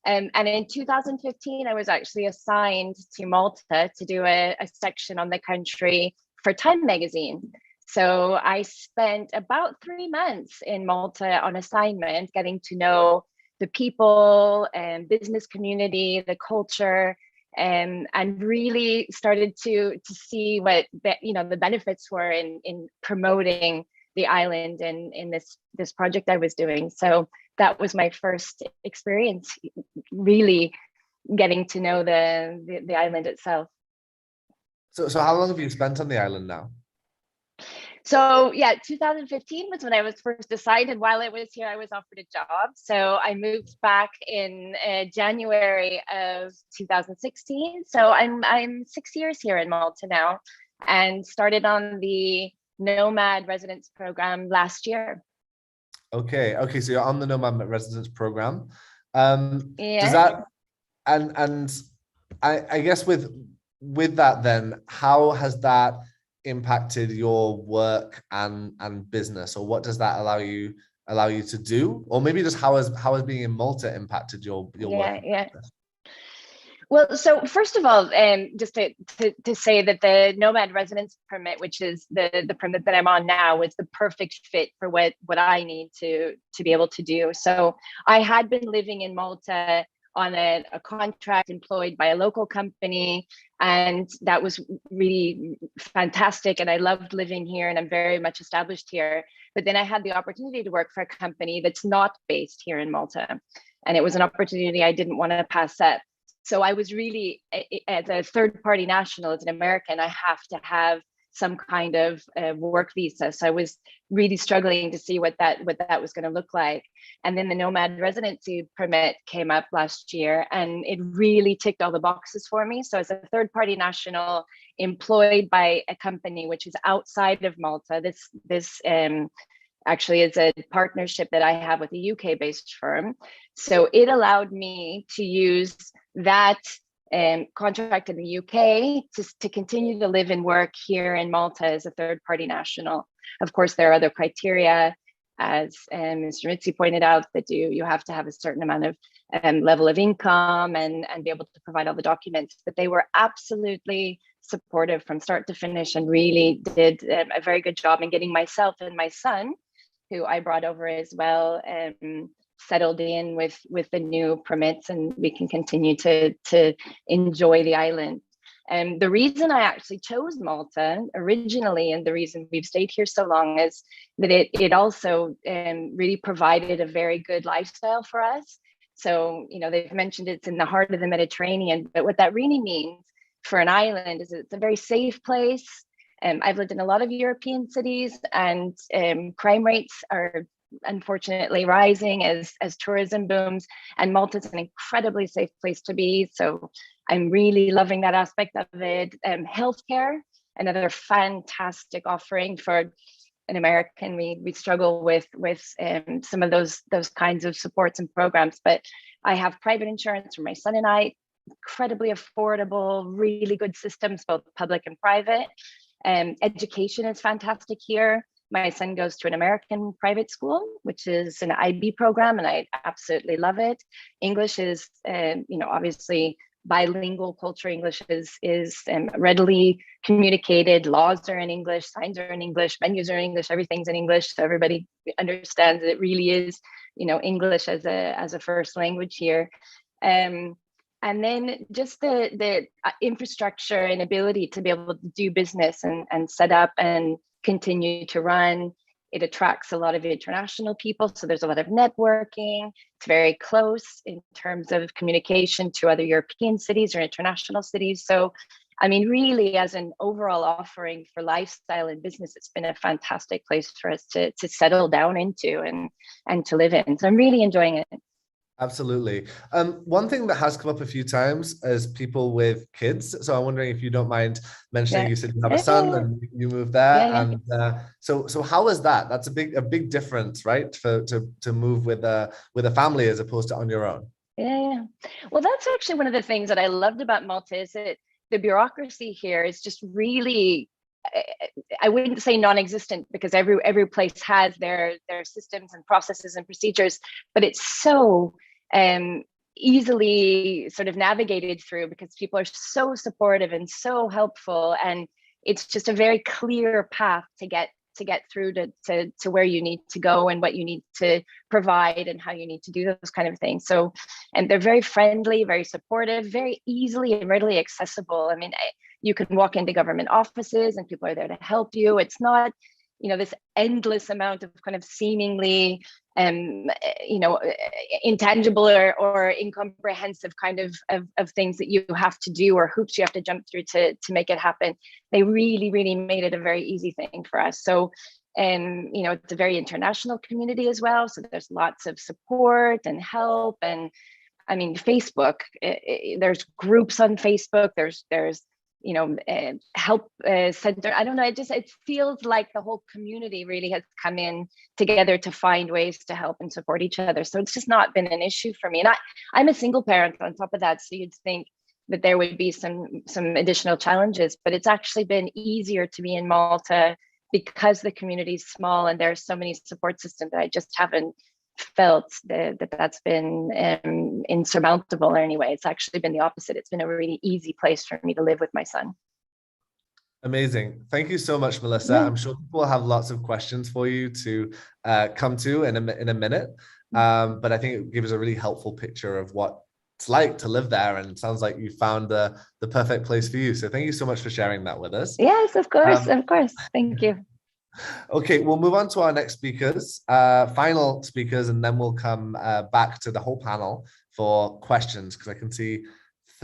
And in 2015, I was actually assigned to Malta to do a section on the country for Time magazine. So I spent about 3 months in Malta on assignment, getting to know the people and business community, the culture, and really started to see what the benefits were in promoting the island and in this project I was doing. So that was my first experience, really getting to know the island itself. So how long have you spent on the island now? So yeah, 2015 was when I was first assigned. While I was here, I was offered a job. So I moved back in January of 2016. So I'm 6 years here in Malta now, and started on the Nomad Residence Program last year. Okay. So you're on the Nomad Residence Program. Yeah. Does that and I guess with that then, how has that impacted your work and business, or what does that allow you to do? Or maybe just how has being in Malta impacted your work? Yeah. Well, so first of all, just to say that the Nomad Residence Permit, which is the permit that I'm on now, was the perfect fit for what I need to be able to do. So I had been living in Malta on a contract employed by a local company, and that was really fantastic. And I loved living here, and I'm very much established here. But then I had the opportunity to work for a company that's not based here in Malta, and it was an opportunity I didn't want to pass up. So I was really, as a third-party national, as an American, I have to have some kind of work visa. So I was really struggling to see what that was going to look like. And then the Nomad Residency Permit came up last year, and it really ticked all the boxes for me. So as a third-party national employed by a company which is outside of Malta, this actually is a partnership that I have with a UK-based firm. So it allowed me to use that contract in the UK to continue to live and work here in Malta as a third-party national. Of course, there are other criteria, as Mr. Mitzi pointed out, that you have to have a certain amount of level of income and be able to provide all the documents. But they were absolutely supportive from start to finish, and really did a very good job in getting myself and my son, who I brought over as well, settled in with the new permits, and we can continue to enjoy the island. And the reason I actually chose Malta originally, and the reason we've stayed here so long, is that it also really provided a very good lifestyle for us. So, you know, they've mentioned it's in the heart of the Mediterranean, but what that really means for an island is it's a very safe place. I've lived in a lot of European cities, and crime rates are unfortunately rising as tourism booms, and Malta is an incredibly safe place to be. So I'm really loving that aspect of it. Healthcare, another fantastic offering for an American. We struggle with some of those kinds of supports and programs, but I have private insurance for my son and I, incredibly affordable, really good systems, both public and private. Education is fantastic here. My son goes to an American private school, which is an IB program, and I absolutely love it. English is, obviously bilingual culture. English is readily communicated. Laws are in English, signs are in English, menus are in English, everything's in English. So everybody understands that it really is, English as a first language here. And then just the infrastructure and ability to be able to do business and set up and continue to run. It attracts a lot of international people. So there's a lot of networking. It's very close in terms of communication to other European cities or international cities. So, I mean, really, as an overall offering for lifestyle and business, it's been a fantastic place for us to settle down into and to live in. So I'm really enjoying it. Absolutely. One thing that has come up a few times is people with kids. So I'm wondering if you don't mind mentioning, you said you have a son and you moved there. And so how is that? That's a big difference, right? To move with a family as opposed to on your own. Yeah. Well, that's actually one of the things that I loved about Malta, is that the bureaucracy here is just really, I wouldn't say non-existent, because every place has their systems and processes and procedures, but it's so easily sort of navigated through, because people are so supportive and so helpful, and it's just a very clear path to get through to where you need to go and what you need to provide and how you need to do those kind of things. So, and they're very friendly, very supportive, very easily and readily accessible. I mean, you can walk into government offices and people are there to help you. It's not, this endless amount of kind of seemingly, intangible or incomprehensive kind of things that you have to do, or hoops you have to jump through to make it happen. They really, really made it a very easy thing for us. So, it's a very international community as well. So there's lots of support and help. And I mean, Facebook, there's groups on Facebook, there's help center. I don't know. It feels like the whole community really has come in together to find ways to help and support each other. So it's just not been an issue for me. And I'm a single parent on top of that. So you'd think, that there would be some additional challenges, but it's actually been easier to be in Malta because the community is small and there are so many support systems that I just haven't felt that's been insurmountable anyway. It's actually been the opposite. It's been a really easy place for me to live with my son. Amazing. Thank you so much, Melissa. Yeah. I'm sure people will have lots of questions for you to come to in a minute. But I think it gives a really helpful picture of what it's like to live there. And it sounds like you found the perfect place for you. So thank you so much for sharing that with us. Yes, of course. Of course. Thank you. Okay, we'll move on to our next speakers, final speakers, and then we'll come back to the whole panel for questions, because I can see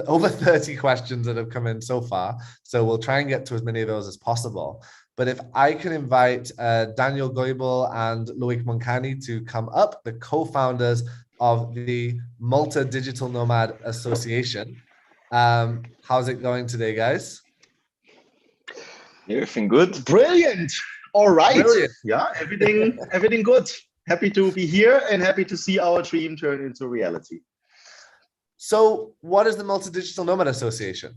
over 30 questions that have come in so far. So we'll try and get to as many of those as possible. But if I can invite Daniel Goebel and Loic Moncani to come up, the co-founders of the Malta Digital Nomad Association. How's it going today, guys? Everything good. Brilliant. All right. Brilliant. Yeah, everything good. Happy to be here and happy to see our dream turn into reality. So what is the Malta Digital Nomad Association?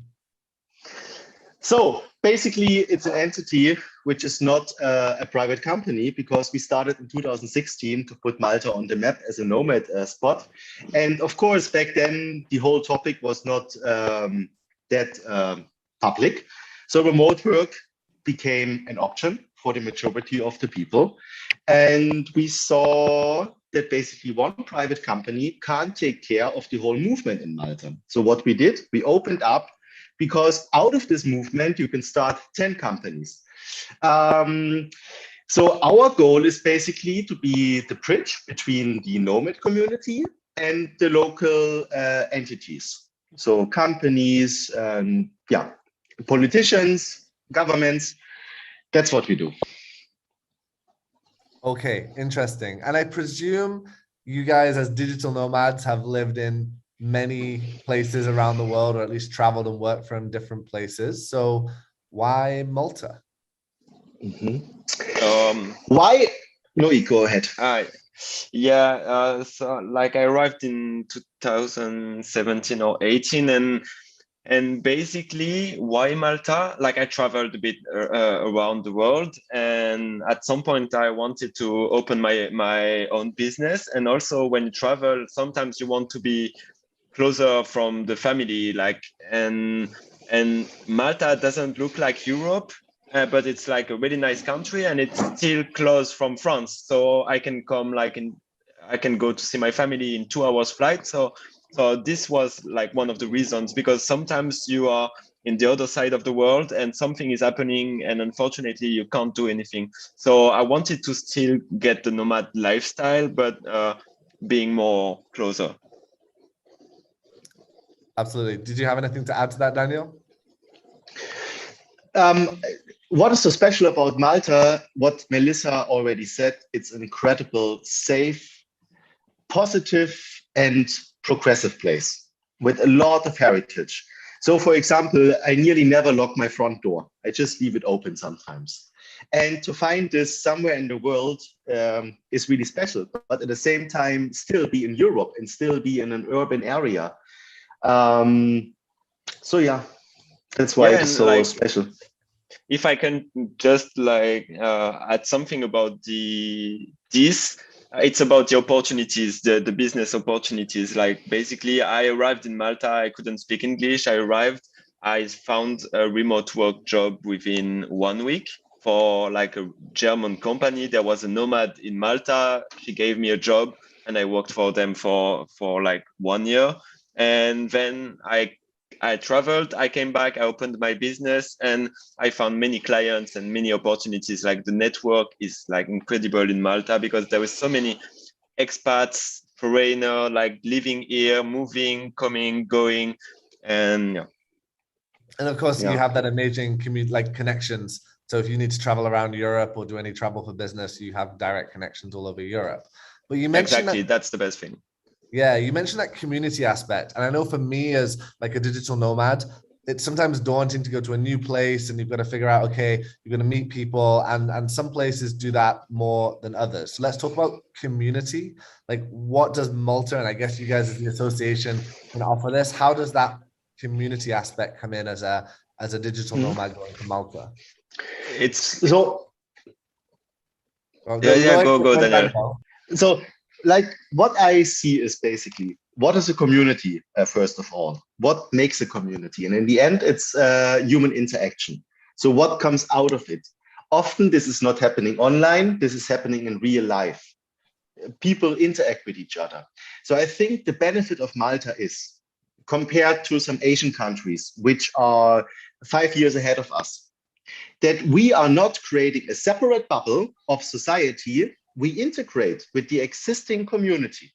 So basically, it's an entity which is not a private company, because we started in 2016 to put Malta on the map as a nomad spot. And of course, back then, the whole topic was not that public. So remote work became an option for the majority of the people. And we saw that basically one private company can't take care of the whole movement in Malta. So what we did, we opened up, because out of this movement, you can start 10 companies. So our goal is basically to be the bridge between the nomad community and the local entities. So companies, politicians, governments, that's what we do. Okay, interesting. And I presume you guys as digital nomads have lived in many places around the world, or at least traveled and worked from different places. So why Malta? Why? Loic, go ahead. So like I arrived in 2017 or 18, and basically why Malta? Like I traveled a bit around the world, and at some point I wanted to open my own business. And also when you travel, sometimes you want to be closer from the family, and Malta doesn't look like Europe, but it's like a really nice country, and it's still close from France. So I can come I can go to see my family in 2 hours flight. So this was like one of the reasons, because sometimes you are in the other side of the world and something is happening and unfortunately you can't do anything. So I wanted to still get the nomad lifestyle, but being more closer. Absolutely. Did you have anything to add to that, Daniel? What is so special about Malta? What Melissa already said, it's an incredible, safe, positive, and progressive place with a lot of heritage. So for example, I nearly never lock my front door. I just leave it open sometimes. And to find this somewhere in the world is really special, but at the same time, still be in Europe and still be in an urban area. So yeah, that's why it's so special. If I can just add something about this, it's about the opportunities, the business opportunities. Like basically, I arrived in Malta. I couldn't speak English. I arrived. I found a remote work job within 1 week for like a German company. There was a nomad in Malta. She gave me a job, and I worked for them for like 1 year. And then I traveled, I came back, I opened my business, and I found many clients and many opportunities. Like the network is like incredible in Malta, because there is so many expats, foreigner, like living here, moving, coming, going, and yeah. And of course, you have that amazing connections. So if you need to travel around Europe or do any travel for business, you have direct connections all over Europe. But you mentioned that's the best thing. Yeah, you mentioned that community aspect. And I know for me as like a digital nomad, it's sometimes daunting to go to a new place and you've got to figure out, okay, you're going to meet people, and some places do that more than others. So let's talk about community. Like what does Malta, and I guess you guys as the association can offer this, how does that community aspect come in as a digital nomad going to Malta? It's So Well, go Daniel. So, like, what I see is basically, what is a community, first of all? What makes a community? And in the end, it's human interaction. So what comes out of it? Often this is not happening online, this is happening in real life. People interact with each other. So I think the benefit of Malta is, compared to some Asian countries, which are 5 years ahead of us, that we are not creating a separate bubble of society, we integrate with the existing community.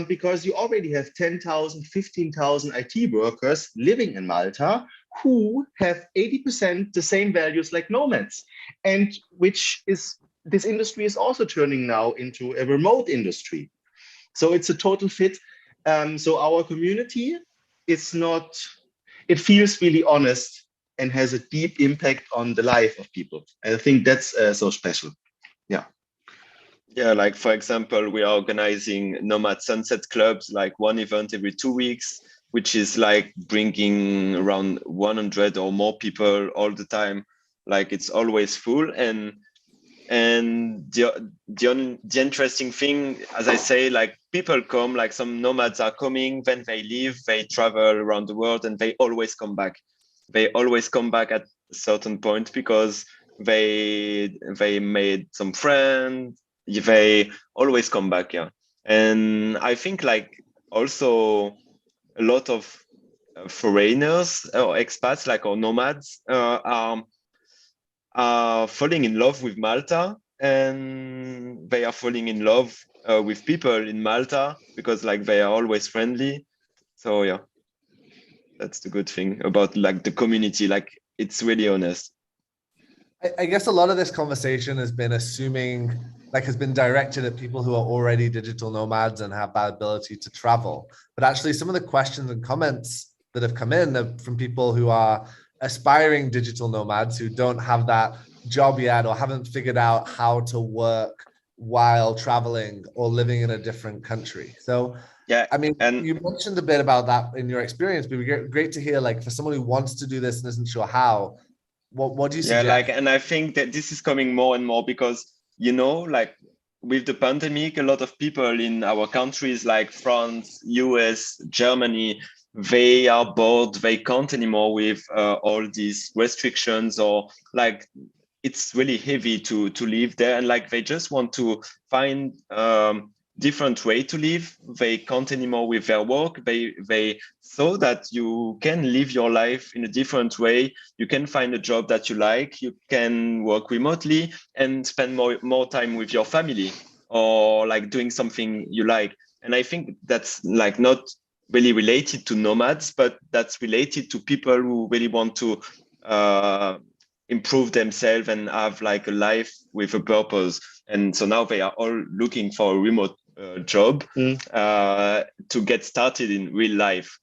Because you already have 10,000, 15,000 IT workers living in Malta who have 80% the same values like nomads, and this industry is also turning now into a remote industry. So it's a total fit. So our community, it feels really honest and has a deep impact on the life of people. And I think that's so special. Yeah. Yeah, like for example, we are organizing Nomad Sunset Clubs, like one event every 2 weeks, which is like bringing around 100 or more people all the time. Like it's always full. And the interesting thing, as I say, like people come, like some nomads are coming, then they leave, they travel around the world, and they always come back. They always come back at a certain point because they made some friends. They always come back, yeah. And I think like also a lot of foreigners or expats, like or nomads, are falling in love with Malta, and they are falling in love with people in Malta because like they are always friendly. So yeah, that's the good thing about like the community. Like it's really honest. I guess a lot of this conversation has been has been directed at people who are already digital nomads and have that ability to travel. But actually some of the questions and comments that have come in are from people who are aspiring digital nomads who don't have that job yet or haven't figured out how to work while traveling or living in a different country. So yeah, I mean, you mentioned a bit about that in your experience, but it'd be great to hear, like, for someone who wants to do this and isn't sure how, what do you suggest? Yeah, like, and I think that this is coming more and more because, you know, like with the pandemic, a lot of people in our countries like France, US, Germany, they are bored. They can't anymore with all these restrictions, or like it's really heavy to live there, and like they just want to find different way to live. They can't anymore with their work. They saw that you can live your life in a different way. You can find a job that you like. You can work remotely and spend more time with your family, or like doing something you like. And I think that's like not really related to nomads, but that's related to people who really want to improve themselves and have like a life with a purpose. And so now they are all looking for a remote job to get started in real life,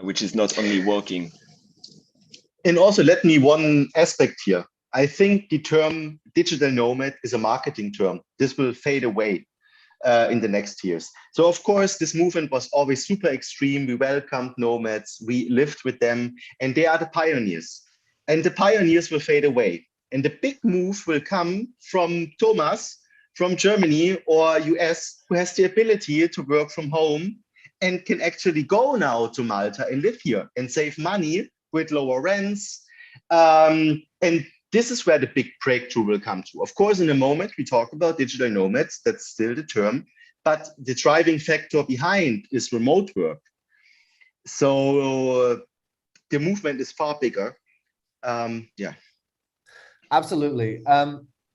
which is not only working. And also, let me one aspect here. I think the term digital nomad is a marketing term. This will fade away in the next years. So of course, this movement was always super extreme. We welcomed nomads, we lived with them, and they are the pioneers. And the pioneers will fade away. And the big move will come from Thomas from Germany or US, who has the ability to work from home and can actually go now to Malta and live here and save money with lower rents. And this is where the big breakthrough will come to. Of course, in a moment, we talk about digital nomads, that's still the term, but the driving factor behind is remote work. So the movement is far bigger. Yeah. Absolutely.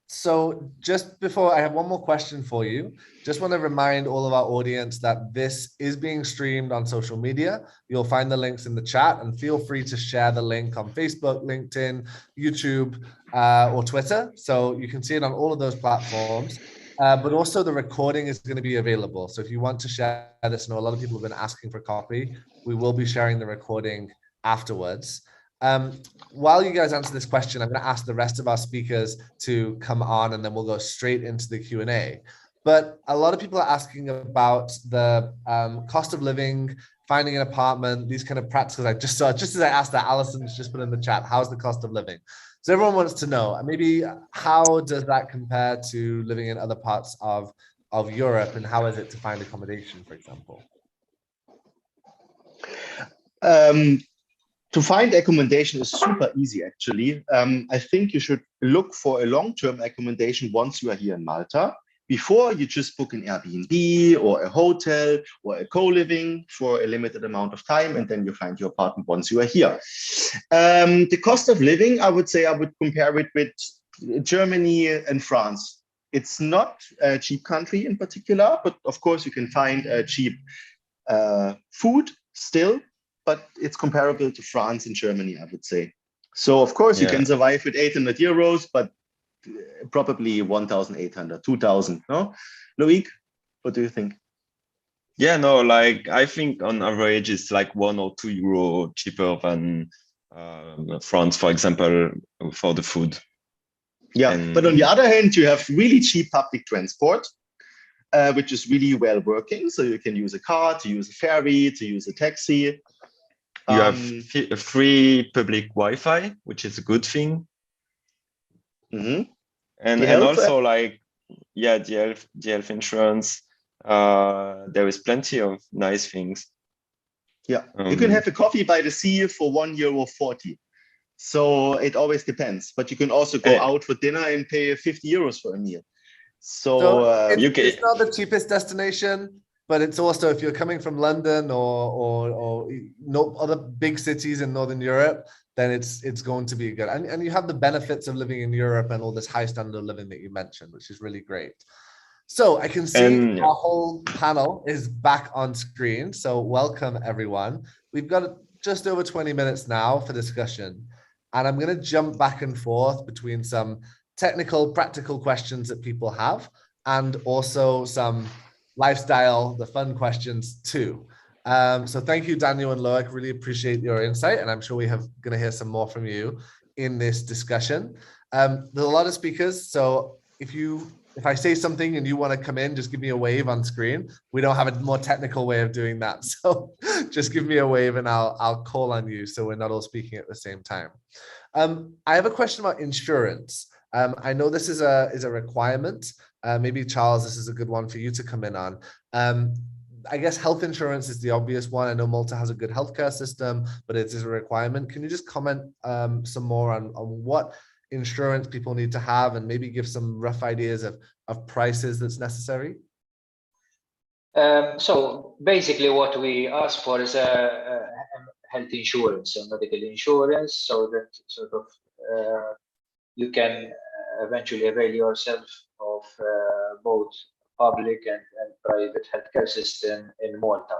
So just before, I have one more question for you. Just want to remind all of our audience that this is being streamed on social media. You'll find the links in the chat, and feel free to share the link on Facebook, LinkedIn, YouTube, or Twitter. So you can see it on all of those platforms. But also the recording is going to be available. So if you want to share this, I know a lot of people have been asking for a copy. We will be sharing the recording afterwards. While you guys answer this question, I'm going to ask the rest of our speakers to come on, and then we'll go straight into the Q&A. But a lot of people are asking about the cost of living finding an apartment, these kind of practicals. I just saw, just as I asked that, Alison's just put in the chat, how's the cost of living? So everyone wants to know, maybe how does that compare to living in other parts of Europe, and how is it to find accommodation, for example? To find accommodation is super easy, actually. I think you should look for a long-term accommodation once you are here in Malta. Before you just book an Airbnb or a hotel or a co-living for a limited amount of time, and then you find your apartment once you are here. The cost of living, I would say I would compare it with Germany and France. It's not a cheap country in particular, but of course you can find cheap food still, but it's comparable to France and Germany, I would say. So of course you can survive with 800 euros, but probably 1,800, 2,000, no? Loic, what do you think? Yeah, no, like I think on average it's like €1 or €2 cheaper than France, for example, for the food. Yeah, but on the other hand, you have really cheap public transport, which is really well working. So you can use a car, to use a ferry, to use a taxi. You have free public Wi-Fi, which is a good thing. Mm-hmm. And also like, yeah, the health insurance, there is plenty of nice things. Yeah, you can have a coffee by the sea for €1.40. So it always depends, but you can also go out for dinner and pay €50 for a meal. So it's not the cheapest destination, but it's also, if you're coming from London or no other big cities in Northern Europe, then it's going to be good. And you have the benefits of living in Europe and all this high standard of living that you mentioned, which is really great. So I can see our whole panel is back on screen. So welcome, everyone. We've got just over 20 minutes now for discussion. And I'm going to jump back and forth between some technical, practical questions that people have, and also some lifestyle, the fun questions too. So thank you, Daniel and Loic. Really appreciate your insight, and I'm sure we have going to hear some more from you in this discussion. There's a lot of speakers, so if I say something and you want to come in, just give me a wave on screen. We don't have a more technical way of doing that, so just give me a wave and I'll call on you, so we're not all speaking at the same time. I have a question about insurance. I know this is a requirement. Maybe Charles, this is a good one for you to come in on. I guess health insurance is the obvious one. I know Malta has a good healthcare system, but it is a requirement. Can you just comment some more on what insurance people need to have, and maybe give some rough ideas of prices that's necessary? So basically what we ask for is a health insurance and medical insurance, so that sort of you can eventually avail yourself of both public and private healthcare system in Malta.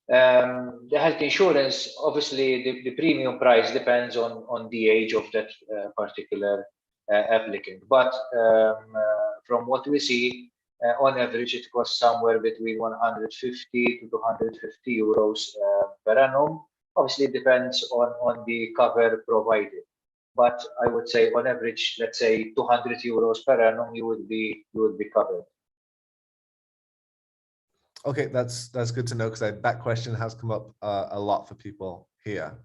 The health insurance, obviously the premium price depends on the age of that particular applicant, but from what we see, on average it costs somewhere between 150 to 250 euros per annum. Obviously it depends on the cover provided, but I would say on average, let's say 200 euros per annum, you would be covered. Okay, that's good to know, because that question has come up a lot for people here.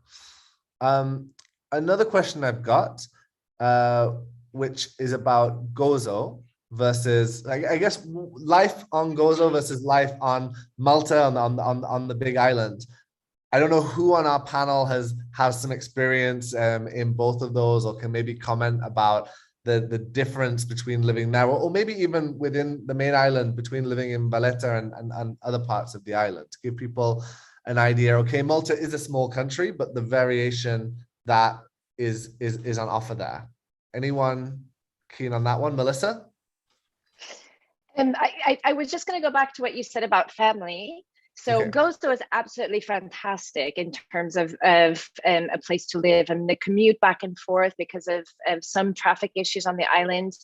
Another question I've got, which is about Gozo versus, I guess, life on Gozo versus life on Malta on the Big Island. I don't know who on our panel has some experience in both of those, or can maybe comment about the difference between living there, or maybe even within the main island, between living in Valletta and other parts of the island, to give people an idea. Okay, Malta is a small country, but the variation that is on offer there. Anyone keen on that one? Melissa? I was just going to go back to what you said about family. So Gozo is absolutely fantastic in terms of a place to live, and the commute back and forth because of some traffic issues on the island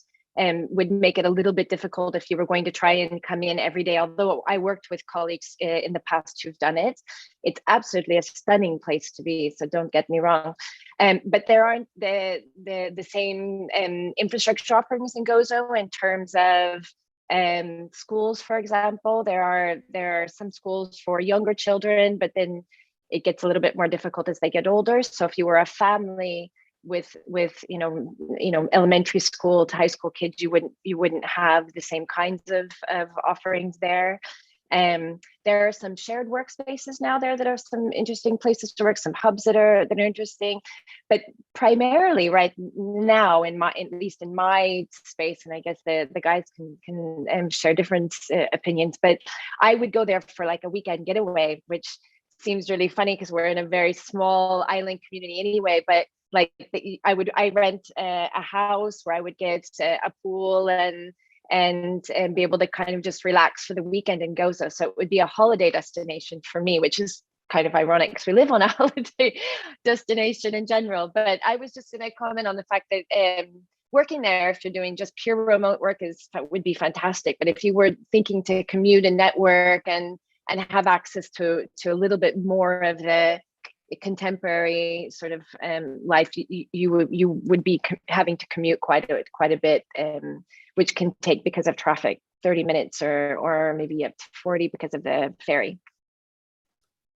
would make it a little bit difficult if you were going to try and come in every day. Although I worked with colleagues in the past who've done it, it's absolutely a stunning place to be. So don't get me wrong, but there aren't the same infrastructure offerings in Gozo in terms of schools, for example. There are some schools for younger children, but then it gets a little bit more difficult as they get older. So if you were a family with elementary school to high school kids, you wouldn't have the same kinds of offerings there. There are some shared workspaces now there that are some interesting places to work, some hubs that are interesting, but primarily right now at least in my space, and I guess the guys can share different opinions, but I would go there for like a weekend getaway, which seems really funny because we're in a very small island community anyway, but like I rent a house where I would get a pool and be able to kind of just relax for the weekend in Gozo. So it would be a holiday destination for me, which is kind of ironic because we live on a holiday destination in general. But I was just going to comment on the fact that working there, if you're doing just pure remote work, would be fantastic. But if you were thinking to commute and network and have access to a little bit more of the contemporary sort of life, you would be having to commute quite a bit, which can take, because of traffic, 30 minutes or maybe up to 40 because of the ferry.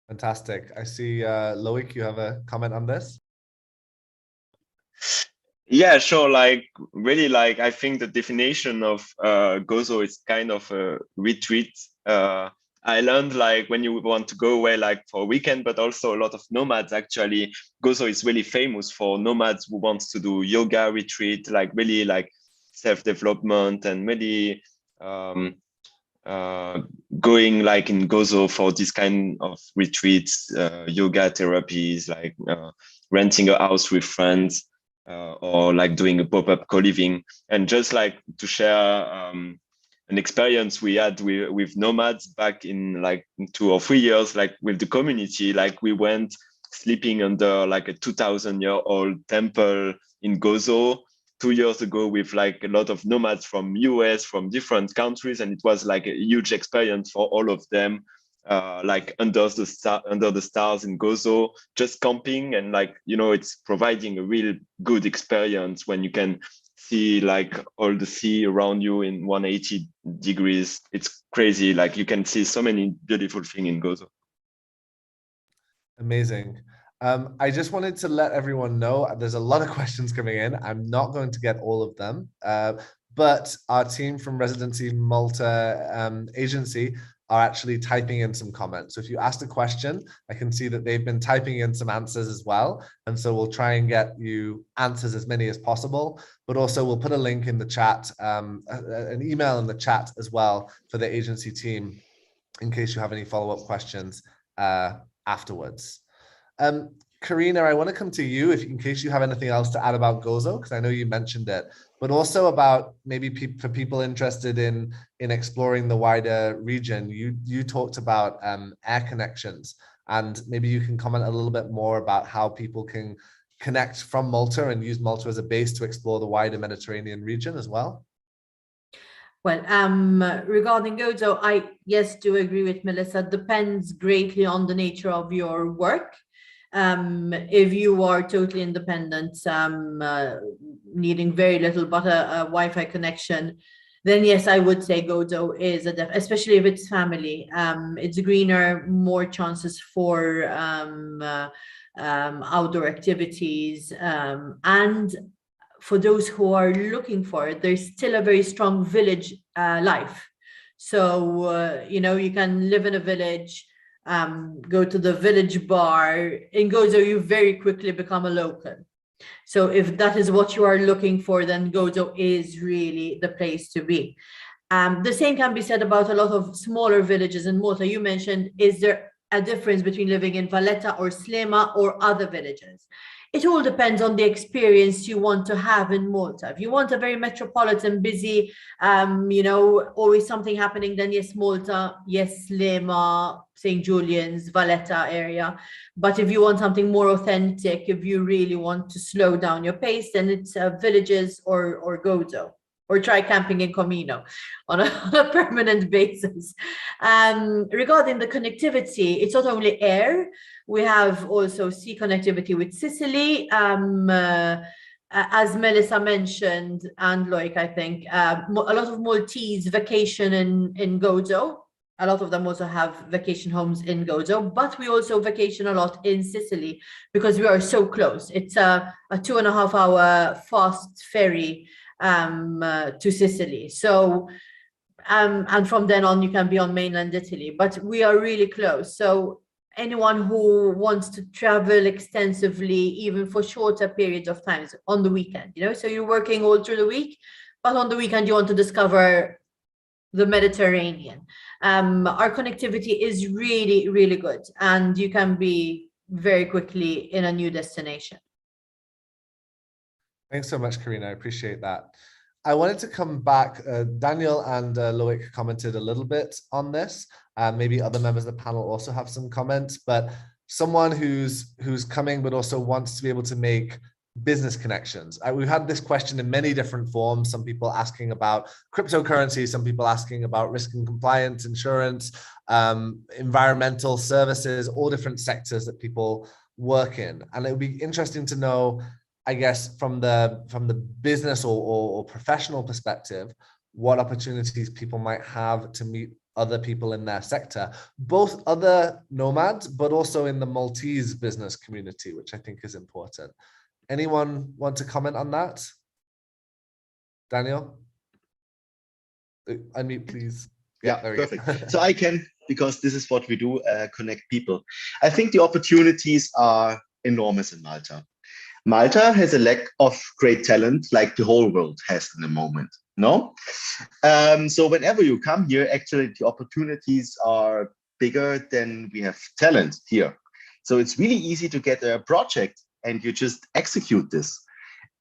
Fantastic. I see, Loic, you have a comment on this? Yeah, sure. Like really, like I think the definition of Gozo is kind of a retreat island, like when you want to go away like for a weekend, but also a lot of nomads actually. Gozo is really famous for nomads who wants to do yoga retreat, like really like self-development and really going like in Gozo for this kind of retreats, yoga therapies, like renting a house with friends or like doing a pop-up co-living. And just like to share an experience we had with nomads back in like 2 or 3 years, like with the community, like we went sleeping under like a 2,000-year-old temple in Gozo 2 years ago with like a lot of nomads from US, from different countries. And it was like a huge experience for all of them, like under the stars in Gozo, just camping. And like, it's providing a real good experience when you can see like all the sea around you in 180 degrees. It's crazy. Like you can see so many beautiful things in Gozo. Amazing. I just wanted to let everyone know there's a lot of questions coming in. I'm not going to get all of them, but our team from Residency Malta agency are actually typing in some comments. So if you asked a question, I can see that they've been typing in some answers as well. And so we'll try and get you answers as many as possible, but also we'll put a link in the chat, an email in the chat as well for the agency team in case you have any follow-up questions afterwards. Karina, I want to come to you in case you have anything else to add about Gozo, because I know you mentioned it, but also about maybe for people interested in exploring the wider region. You talked about air connections, and maybe you can comment a little bit more about how people can connect from Malta and use Malta as a base to explore the wider Mediterranean region as well. Well, regarding Gozo, I do agree with Melissa. Depends greatly on the nature of your work. If you are totally independent, needing very little but a Wi-Fi connection, then yes, I would say Gozo is especially if it's family. It's greener, more chances for outdoor activities, and for those who are looking for it, there's still a very strong village life. So, you can live in a village, go to the village bar. In Gozo, you very quickly become a local. So if that is what you are looking for, then Gozo is really the place to be. The same can be said about a lot of smaller villages in Malta. You mentioned, is there a difference between living in Valletta or Slema or other villages? It all depends on the experience you want to have in Malta. If you want a very metropolitan, busy, always something happening, then yes, Malta, yes, Slema, St. Julian's, Valletta area. But if you want something more authentic, if you really want to slow down your pace, then it's villages or Gozo. Or try camping in Comino on a permanent basis. Regarding the connectivity, it's not only air. We have also sea connectivity with Sicily. as Melissa mentioned, and Loic, I think, a lot of Maltese vacation in Gozo. A lot of them also have vacation homes in Gozo, but we also vacation a lot in Sicily because we are so close. It's a 2.5 hour fast ferry to Sicily. So, and from then on, you can be on mainland Italy, but we are really close. So anyone who wants to travel extensively, even for shorter periods of times on the weekend, so you're working all through the week, but on the weekend you want to discover the Mediterranean. Our connectivity is really, really good, and you can be very quickly in a new destination. Thanks so much, Karina. I appreciate that. I wanted to come back. Daniel and Loic commented a little bit on this. Maybe other members of the panel also have some comments, but someone who's coming but also wants to be able to make business connections. We've had this question in many different forms. Some people asking about cryptocurrency, some people asking about risk and compliance, insurance, environmental services, all different sectors that people work in. And it would be interesting to know, I guess, from the business or professional perspective, what opportunities people might have to meet other people in their sector, both other nomads, but also in the Maltese business community, which I think is important. Anyone want to comment on that? Daniel? Unmute, please. Yeah, perfect. So I can, because this is what we do, connect people. I think the opportunities are enormous in Malta. Malta has a lack of great talent like the whole world has in the moment, no? So whenever you come here, actually the opportunities are bigger than we have talent here. So it's really easy to get a project and you just execute this.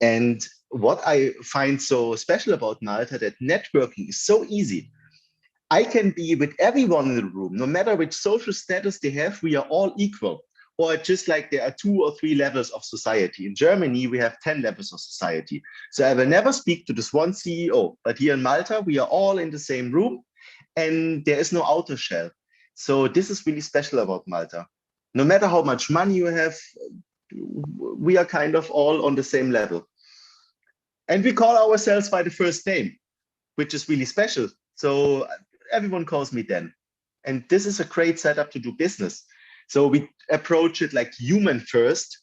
And what I find so special about Malta, that networking is so easy. I can be with everyone in the room, no matter which social status they have, we are all equal. Or just like there are 2 or 3 levels of society. In Germany, we have 10 levels of society. So I will never speak to this one CEO, but here in Malta, we are all in the same room and there is no outer shell. So this is really special about Malta. No matter how much money you have, we are kind of all on the same level. And we call ourselves by the first name, which is really special. So everyone calls me Dan. And this is a great setup to do business. So we approach it like human first,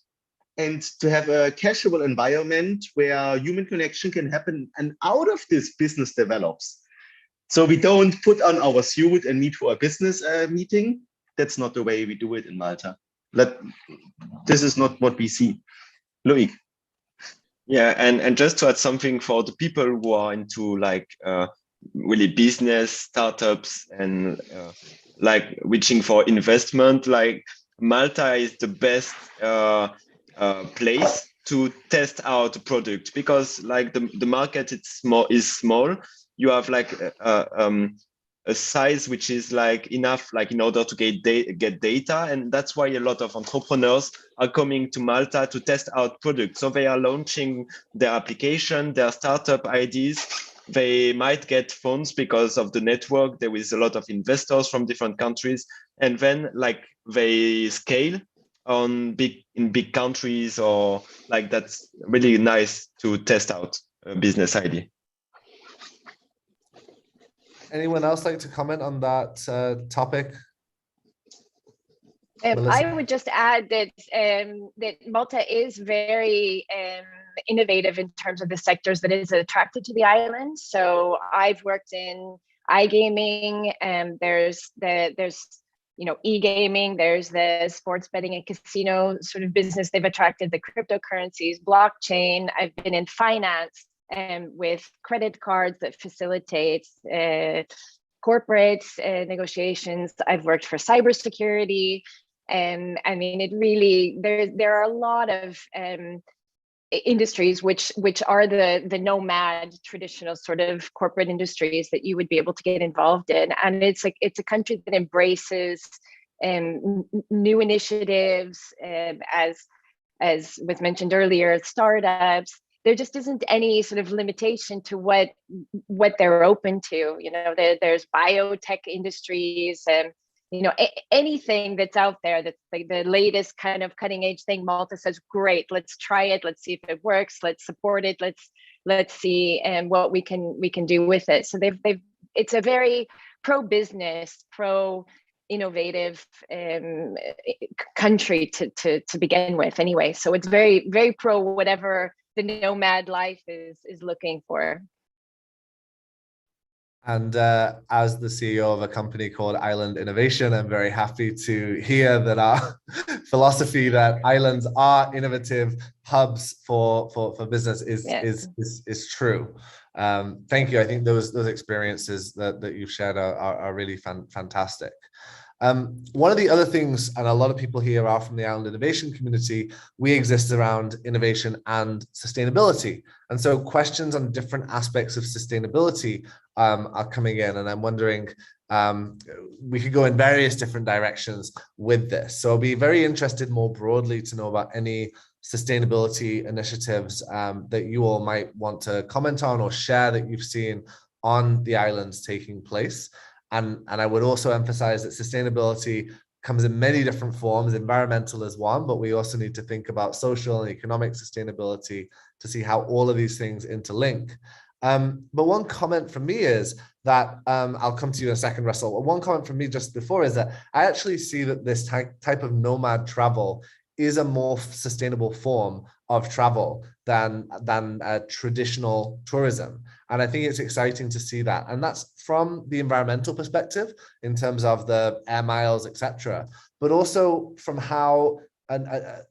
and to have a casual environment where human connection can happen, and out of this business develops. So we don't put on our suit and meet for a business meeting. That's not the way we do it in Malta. This is not what we see. Loic. Yeah, and just to add something for the people who are into like really business startups and like reaching for investment, like Malta is the best place to test out a product, because like the market is small. You have like a size which is like enough, like in order to get data, and that's why a lot of entrepreneurs are coming to Malta to test out products. So they are launching their application, their startup ideas. They might get funds because of the network. There is a lot of investors from different countries, and then like they scale in big countries, or like that's really nice to test out a business idea. Anyone else like to comment on that topic? I would just add that that Malta is very innovative in terms of the sectors that is attracted to the island. So I've worked in iGaming, and there's e-gaming, there's the sports betting and casino sort of business. They've attracted the cryptocurrencies, blockchain. I've been in finance with credit cards that facilitates corporate negotiations. I've worked for cybersecurity. I mean, it really, there are a lot of industries which are the nomad traditional sort of corporate industries that you would be able to get involved in. And it's a country that embraces new initiatives, as was mentioned earlier, startups. There just isn't any sort of limitation to what they're open to. There's biotech industries, and anything that's out there that's like the latest kind of cutting edge thing, Malta says, great, let's try it, let's see if it works, let's support it, let's see what we can do with it. So it's a very pro business, pro innovative country to begin with anyway. So it's very, very pro whatever the nomad life is looking for. And as the CEO of a company called Island Innovation, I'm very happy to hear that our philosophy that islands are innovative hubs for business is true. Thank you. I think those experiences that you've shared are really fantastic. One of the other things, and a lot of people here are from the Island Innovation community, we exist around innovation and sustainability. And so questions on different aspects of sustainability are coming in, and I'm wondering, we could go in various different directions with this. So I'll be very interested more broadly to know about any sustainability initiatives that you all might want to comment on or share that you've seen on the islands taking place. And I would also emphasize that sustainability comes in many different forms. Environmental is one, but we also need to think about social and economic sustainability to see how all of these things interlink. But one comment from me is that, I'll come to you in a second, Russell. But one comment from me just before is that I actually see that this type of nomad travel is a more sustainable form of travel than traditional tourism. And I think it's exciting to see that. And that's from the environmental perspective in terms of the air miles, etc., but also from how a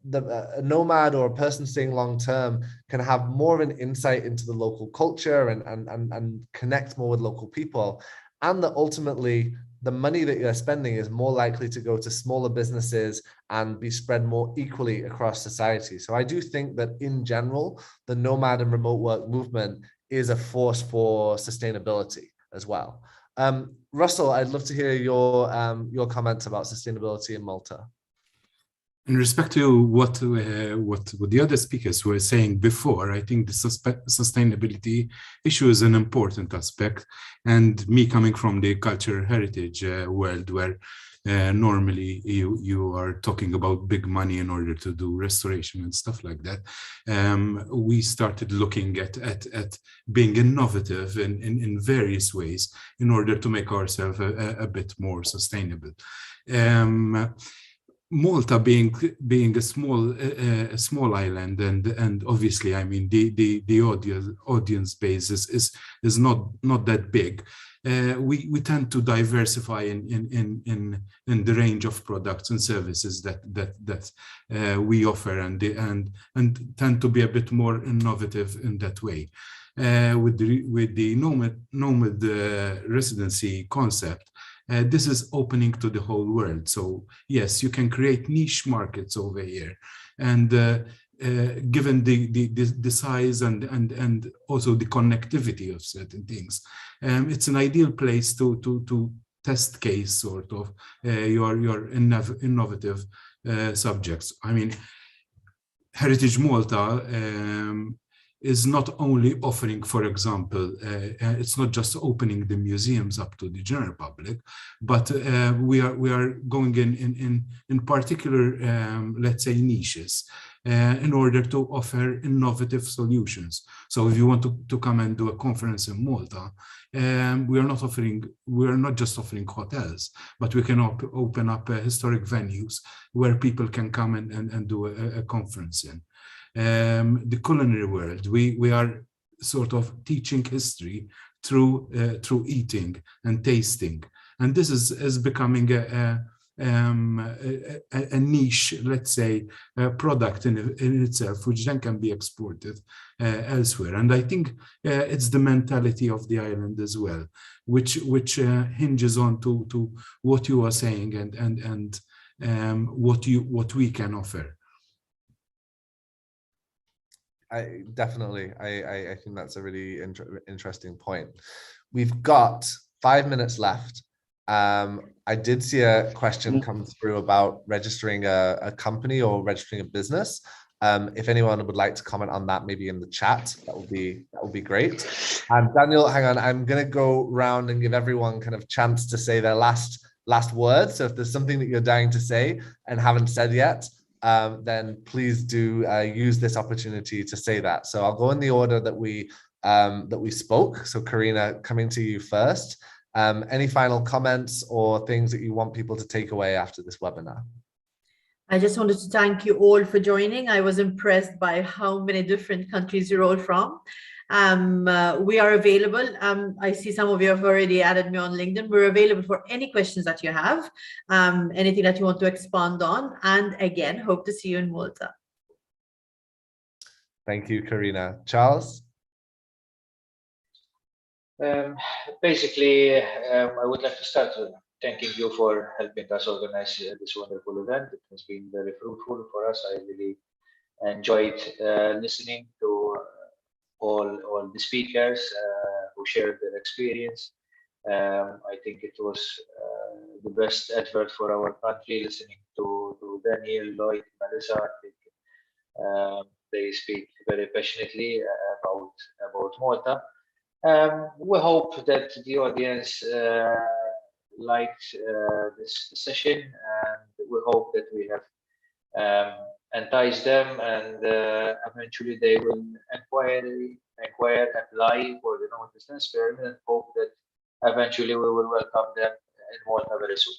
nomad or a person staying long term can have more of an insight into the local culture and connect more with local people. And that ultimately the money that you're spending is more likely to go to smaller businesses and be spread more equally across society. So I do think that in general, the nomad and remote work movement is a force for sustainability as well. Russell, I'd love to hear your comments about sustainability in Malta. In respect to what the other speakers were saying before, I think the sustainability issue is an important aspect. And me coming from the cultural heritage world, where normally you are talking about big money in order to do restoration and stuff like that, we started looking at being innovative in various ways in order to make ourselves a bit more sustainable. Malta being a small island, and obviously, I mean, the audience base is not that big. We tend to diversify in the range of products and services that we offer, and tend to be a bit more innovative in that way. With the nomad residency concept, this is opening to the whole world. So yes, you can create niche markets over here, and given the size and also the connectivity of certain things, it's an ideal place to test case sort of your innovative subjects. I mean, Heritage Malta is not only offering, for example, it's not just opening the museums up to the general public, but we are going in particular, let's say, niches in order to offer innovative solutions. So if you want to come and do a conference in Malta, we are not just offering hotels, but we can open up historic venues where people can come and do a conference in. The culinary world, we are sort of teaching history through eating and tasting, and this is becoming a niche, let's say, product in itself, which then can be exported elsewhere. And I think it's the mentality of the island as well, which hinges on to what you are saying and what we can offer. I think that's a really interesting point. We've got 5 minutes left. I did see a question come through about registering a company or registering a business. If anyone would like to comment on that, maybe in the chat, that would be great. And Daniel, hang on, I'm going to go round and give everyone kind of chance to say their last last word. So if there's something that you're dying to say and haven't said yet, then please do use this opportunity to say that. So I'll go in the order that we spoke. So Karina, coming to you first. Any final comments or things that you want people to take away after this webinar? I just wanted to thank you all for joining. I was impressed by how many different countries you're all from. We are available. I see some of you have already added me on LinkedIn. We're available for any questions that you have, anything that you want to expand on. And again, hope to see you in Malta. Thank you, Karina. Charles? Basically, I would like to start thanking you for helping us organize this wonderful event. It has been very fruitful for us. I really enjoyed listening to all the speakers who shared their experience. I think it was the best advert for our country, listening to Daniel, Lloyd, Melissa. I think they speak very passionately about Malta. We hope that the audience liked this session, and we hope that we have entice them, and eventually they will inquire, apply for the Nomad Residence Permit, and hope that eventually we will welcome them in Malta very soon.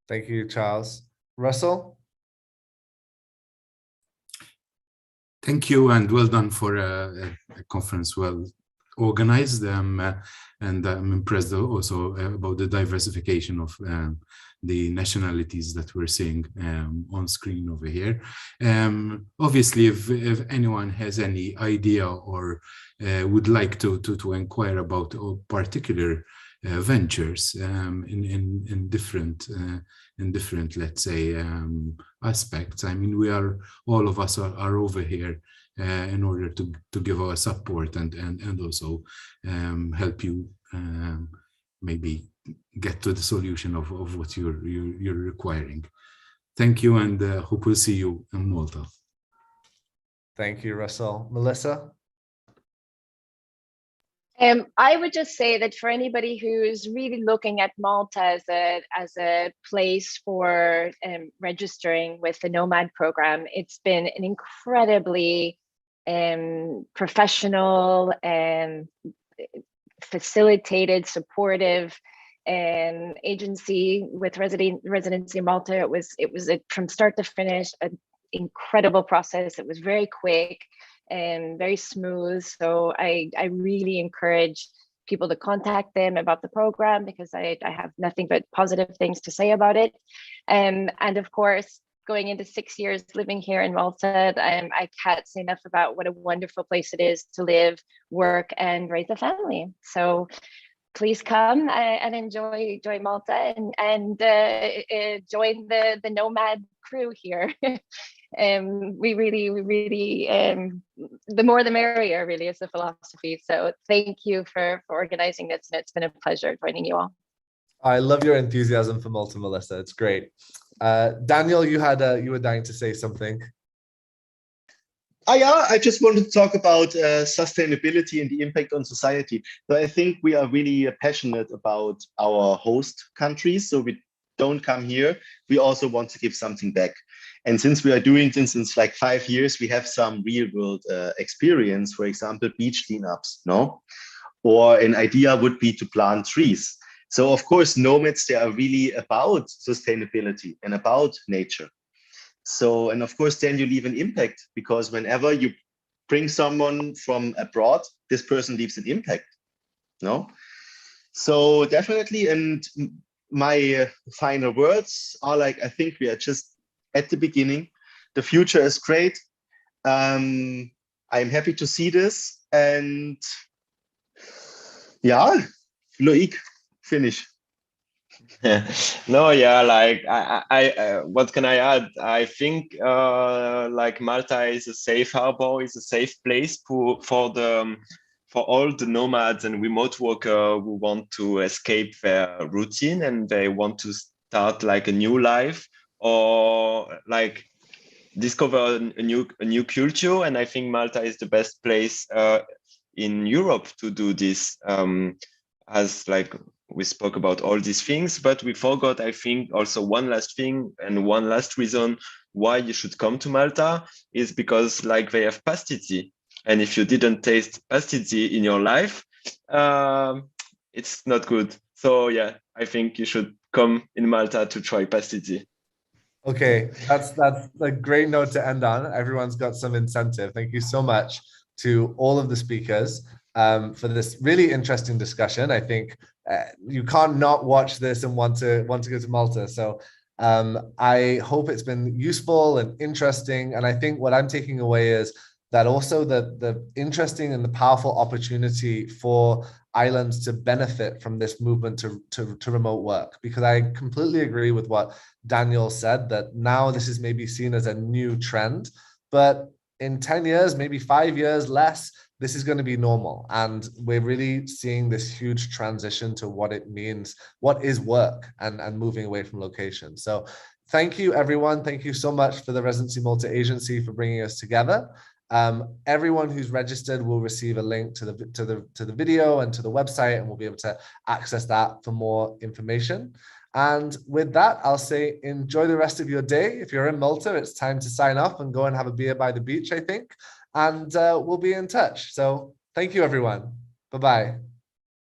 Thank you, Charles. Russell? Thank you, and well done for a conference well organized. And I'm impressed also about the diversification of the nationalities that we're seeing on screen over here. Obviously, if anyone has any idea or would like to inquire about particular ventures in different, let's say, aspects. I mean, all of us are over here in order to give our support and also help you maybe get to the solution of what you're requiring. Thank you, and hope we'll see you in Malta. Thank you, Russell. Melissa? I would just say that for anybody who's really looking at Malta as a place for registering with the Nomad program, it's been an incredibly professional and facilitated, supportive agency with residency in Malta. It was from start to finish an incredible process. It was very quick and very smooth. So I really encourage people to contact them about the program, because I have nothing but positive things to say about it. And of course, going into 6 years living here in Malta, I can't say enough about what a wonderful place it is to live, work, and raise a family. So please come and enjoy Malta and join the Nomad crew here. We really, the more the merrier, really, is the philosophy. So thank you for organizing this, and it's been a pleasure joining you all. I love your enthusiasm for Malta, Melissa. It's great. Daniel, you were dying to say something. Yeah, I just wanted to talk about sustainability and the impact on society. So I think we are really passionate about our host countries. So we don't come here. We also want to give something back. And since we are doing this since like 5 years, we have some real world experience, for example, beach cleanups, no? Or an idea would be to plant trees. So of course, nomads, they are really about sustainability and about nature. So, and of course, then you leave an impact, because whenever you bring someone from abroad, this person leaves an impact, no? So definitely, and my final words are like, I think we are just at the beginning. The future is great. I'm happy to see this. And yeah, Loic, finish. No, yeah, like I what can I add? I think like Malta is a safe harbor, is a safe place for all the nomads and remote workers who want to escape their routine and they want to start like a new life or like discover a new culture. And I think Malta is the best place in Europe to do this. as like we spoke about all these things, but we forgot, I think, also one last thing and one last reason why you should come to Malta is because like they have pastizzi. And if you didn't taste pastizzi in your life, it's not good. So yeah, I think you should come in Malta to try pastizzi. Okay, that's a great note to end on. Everyone's got some incentive. Thank you so much to all of the speakers for this really interesting discussion. I think you can't not watch this and want to go to Malta. So I hope it's been useful and interesting. And I think what I'm taking away is that also the interesting and the powerful opportunity for islands to benefit from this movement to remote work, because I completely agree with what Daniel said, that now this is maybe seen as a new trend, but in 10 years, maybe 5 years less, this is going to be normal. And we're really seeing this huge transition to what it means, what is work, and moving away from location. So thank you, everyone. Thank you so much for the Residency Malta Agency for bringing us together. Everyone who's registered will receive a link to the video and to the website, and we'll be able to access that for more information. And with that, I'll say enjoy the rest of your day. If you're in Malta, it's time to sign off and go and have a beer by the beach, I think. And we'll be in touch. So thank you, everyone. Bye-bye.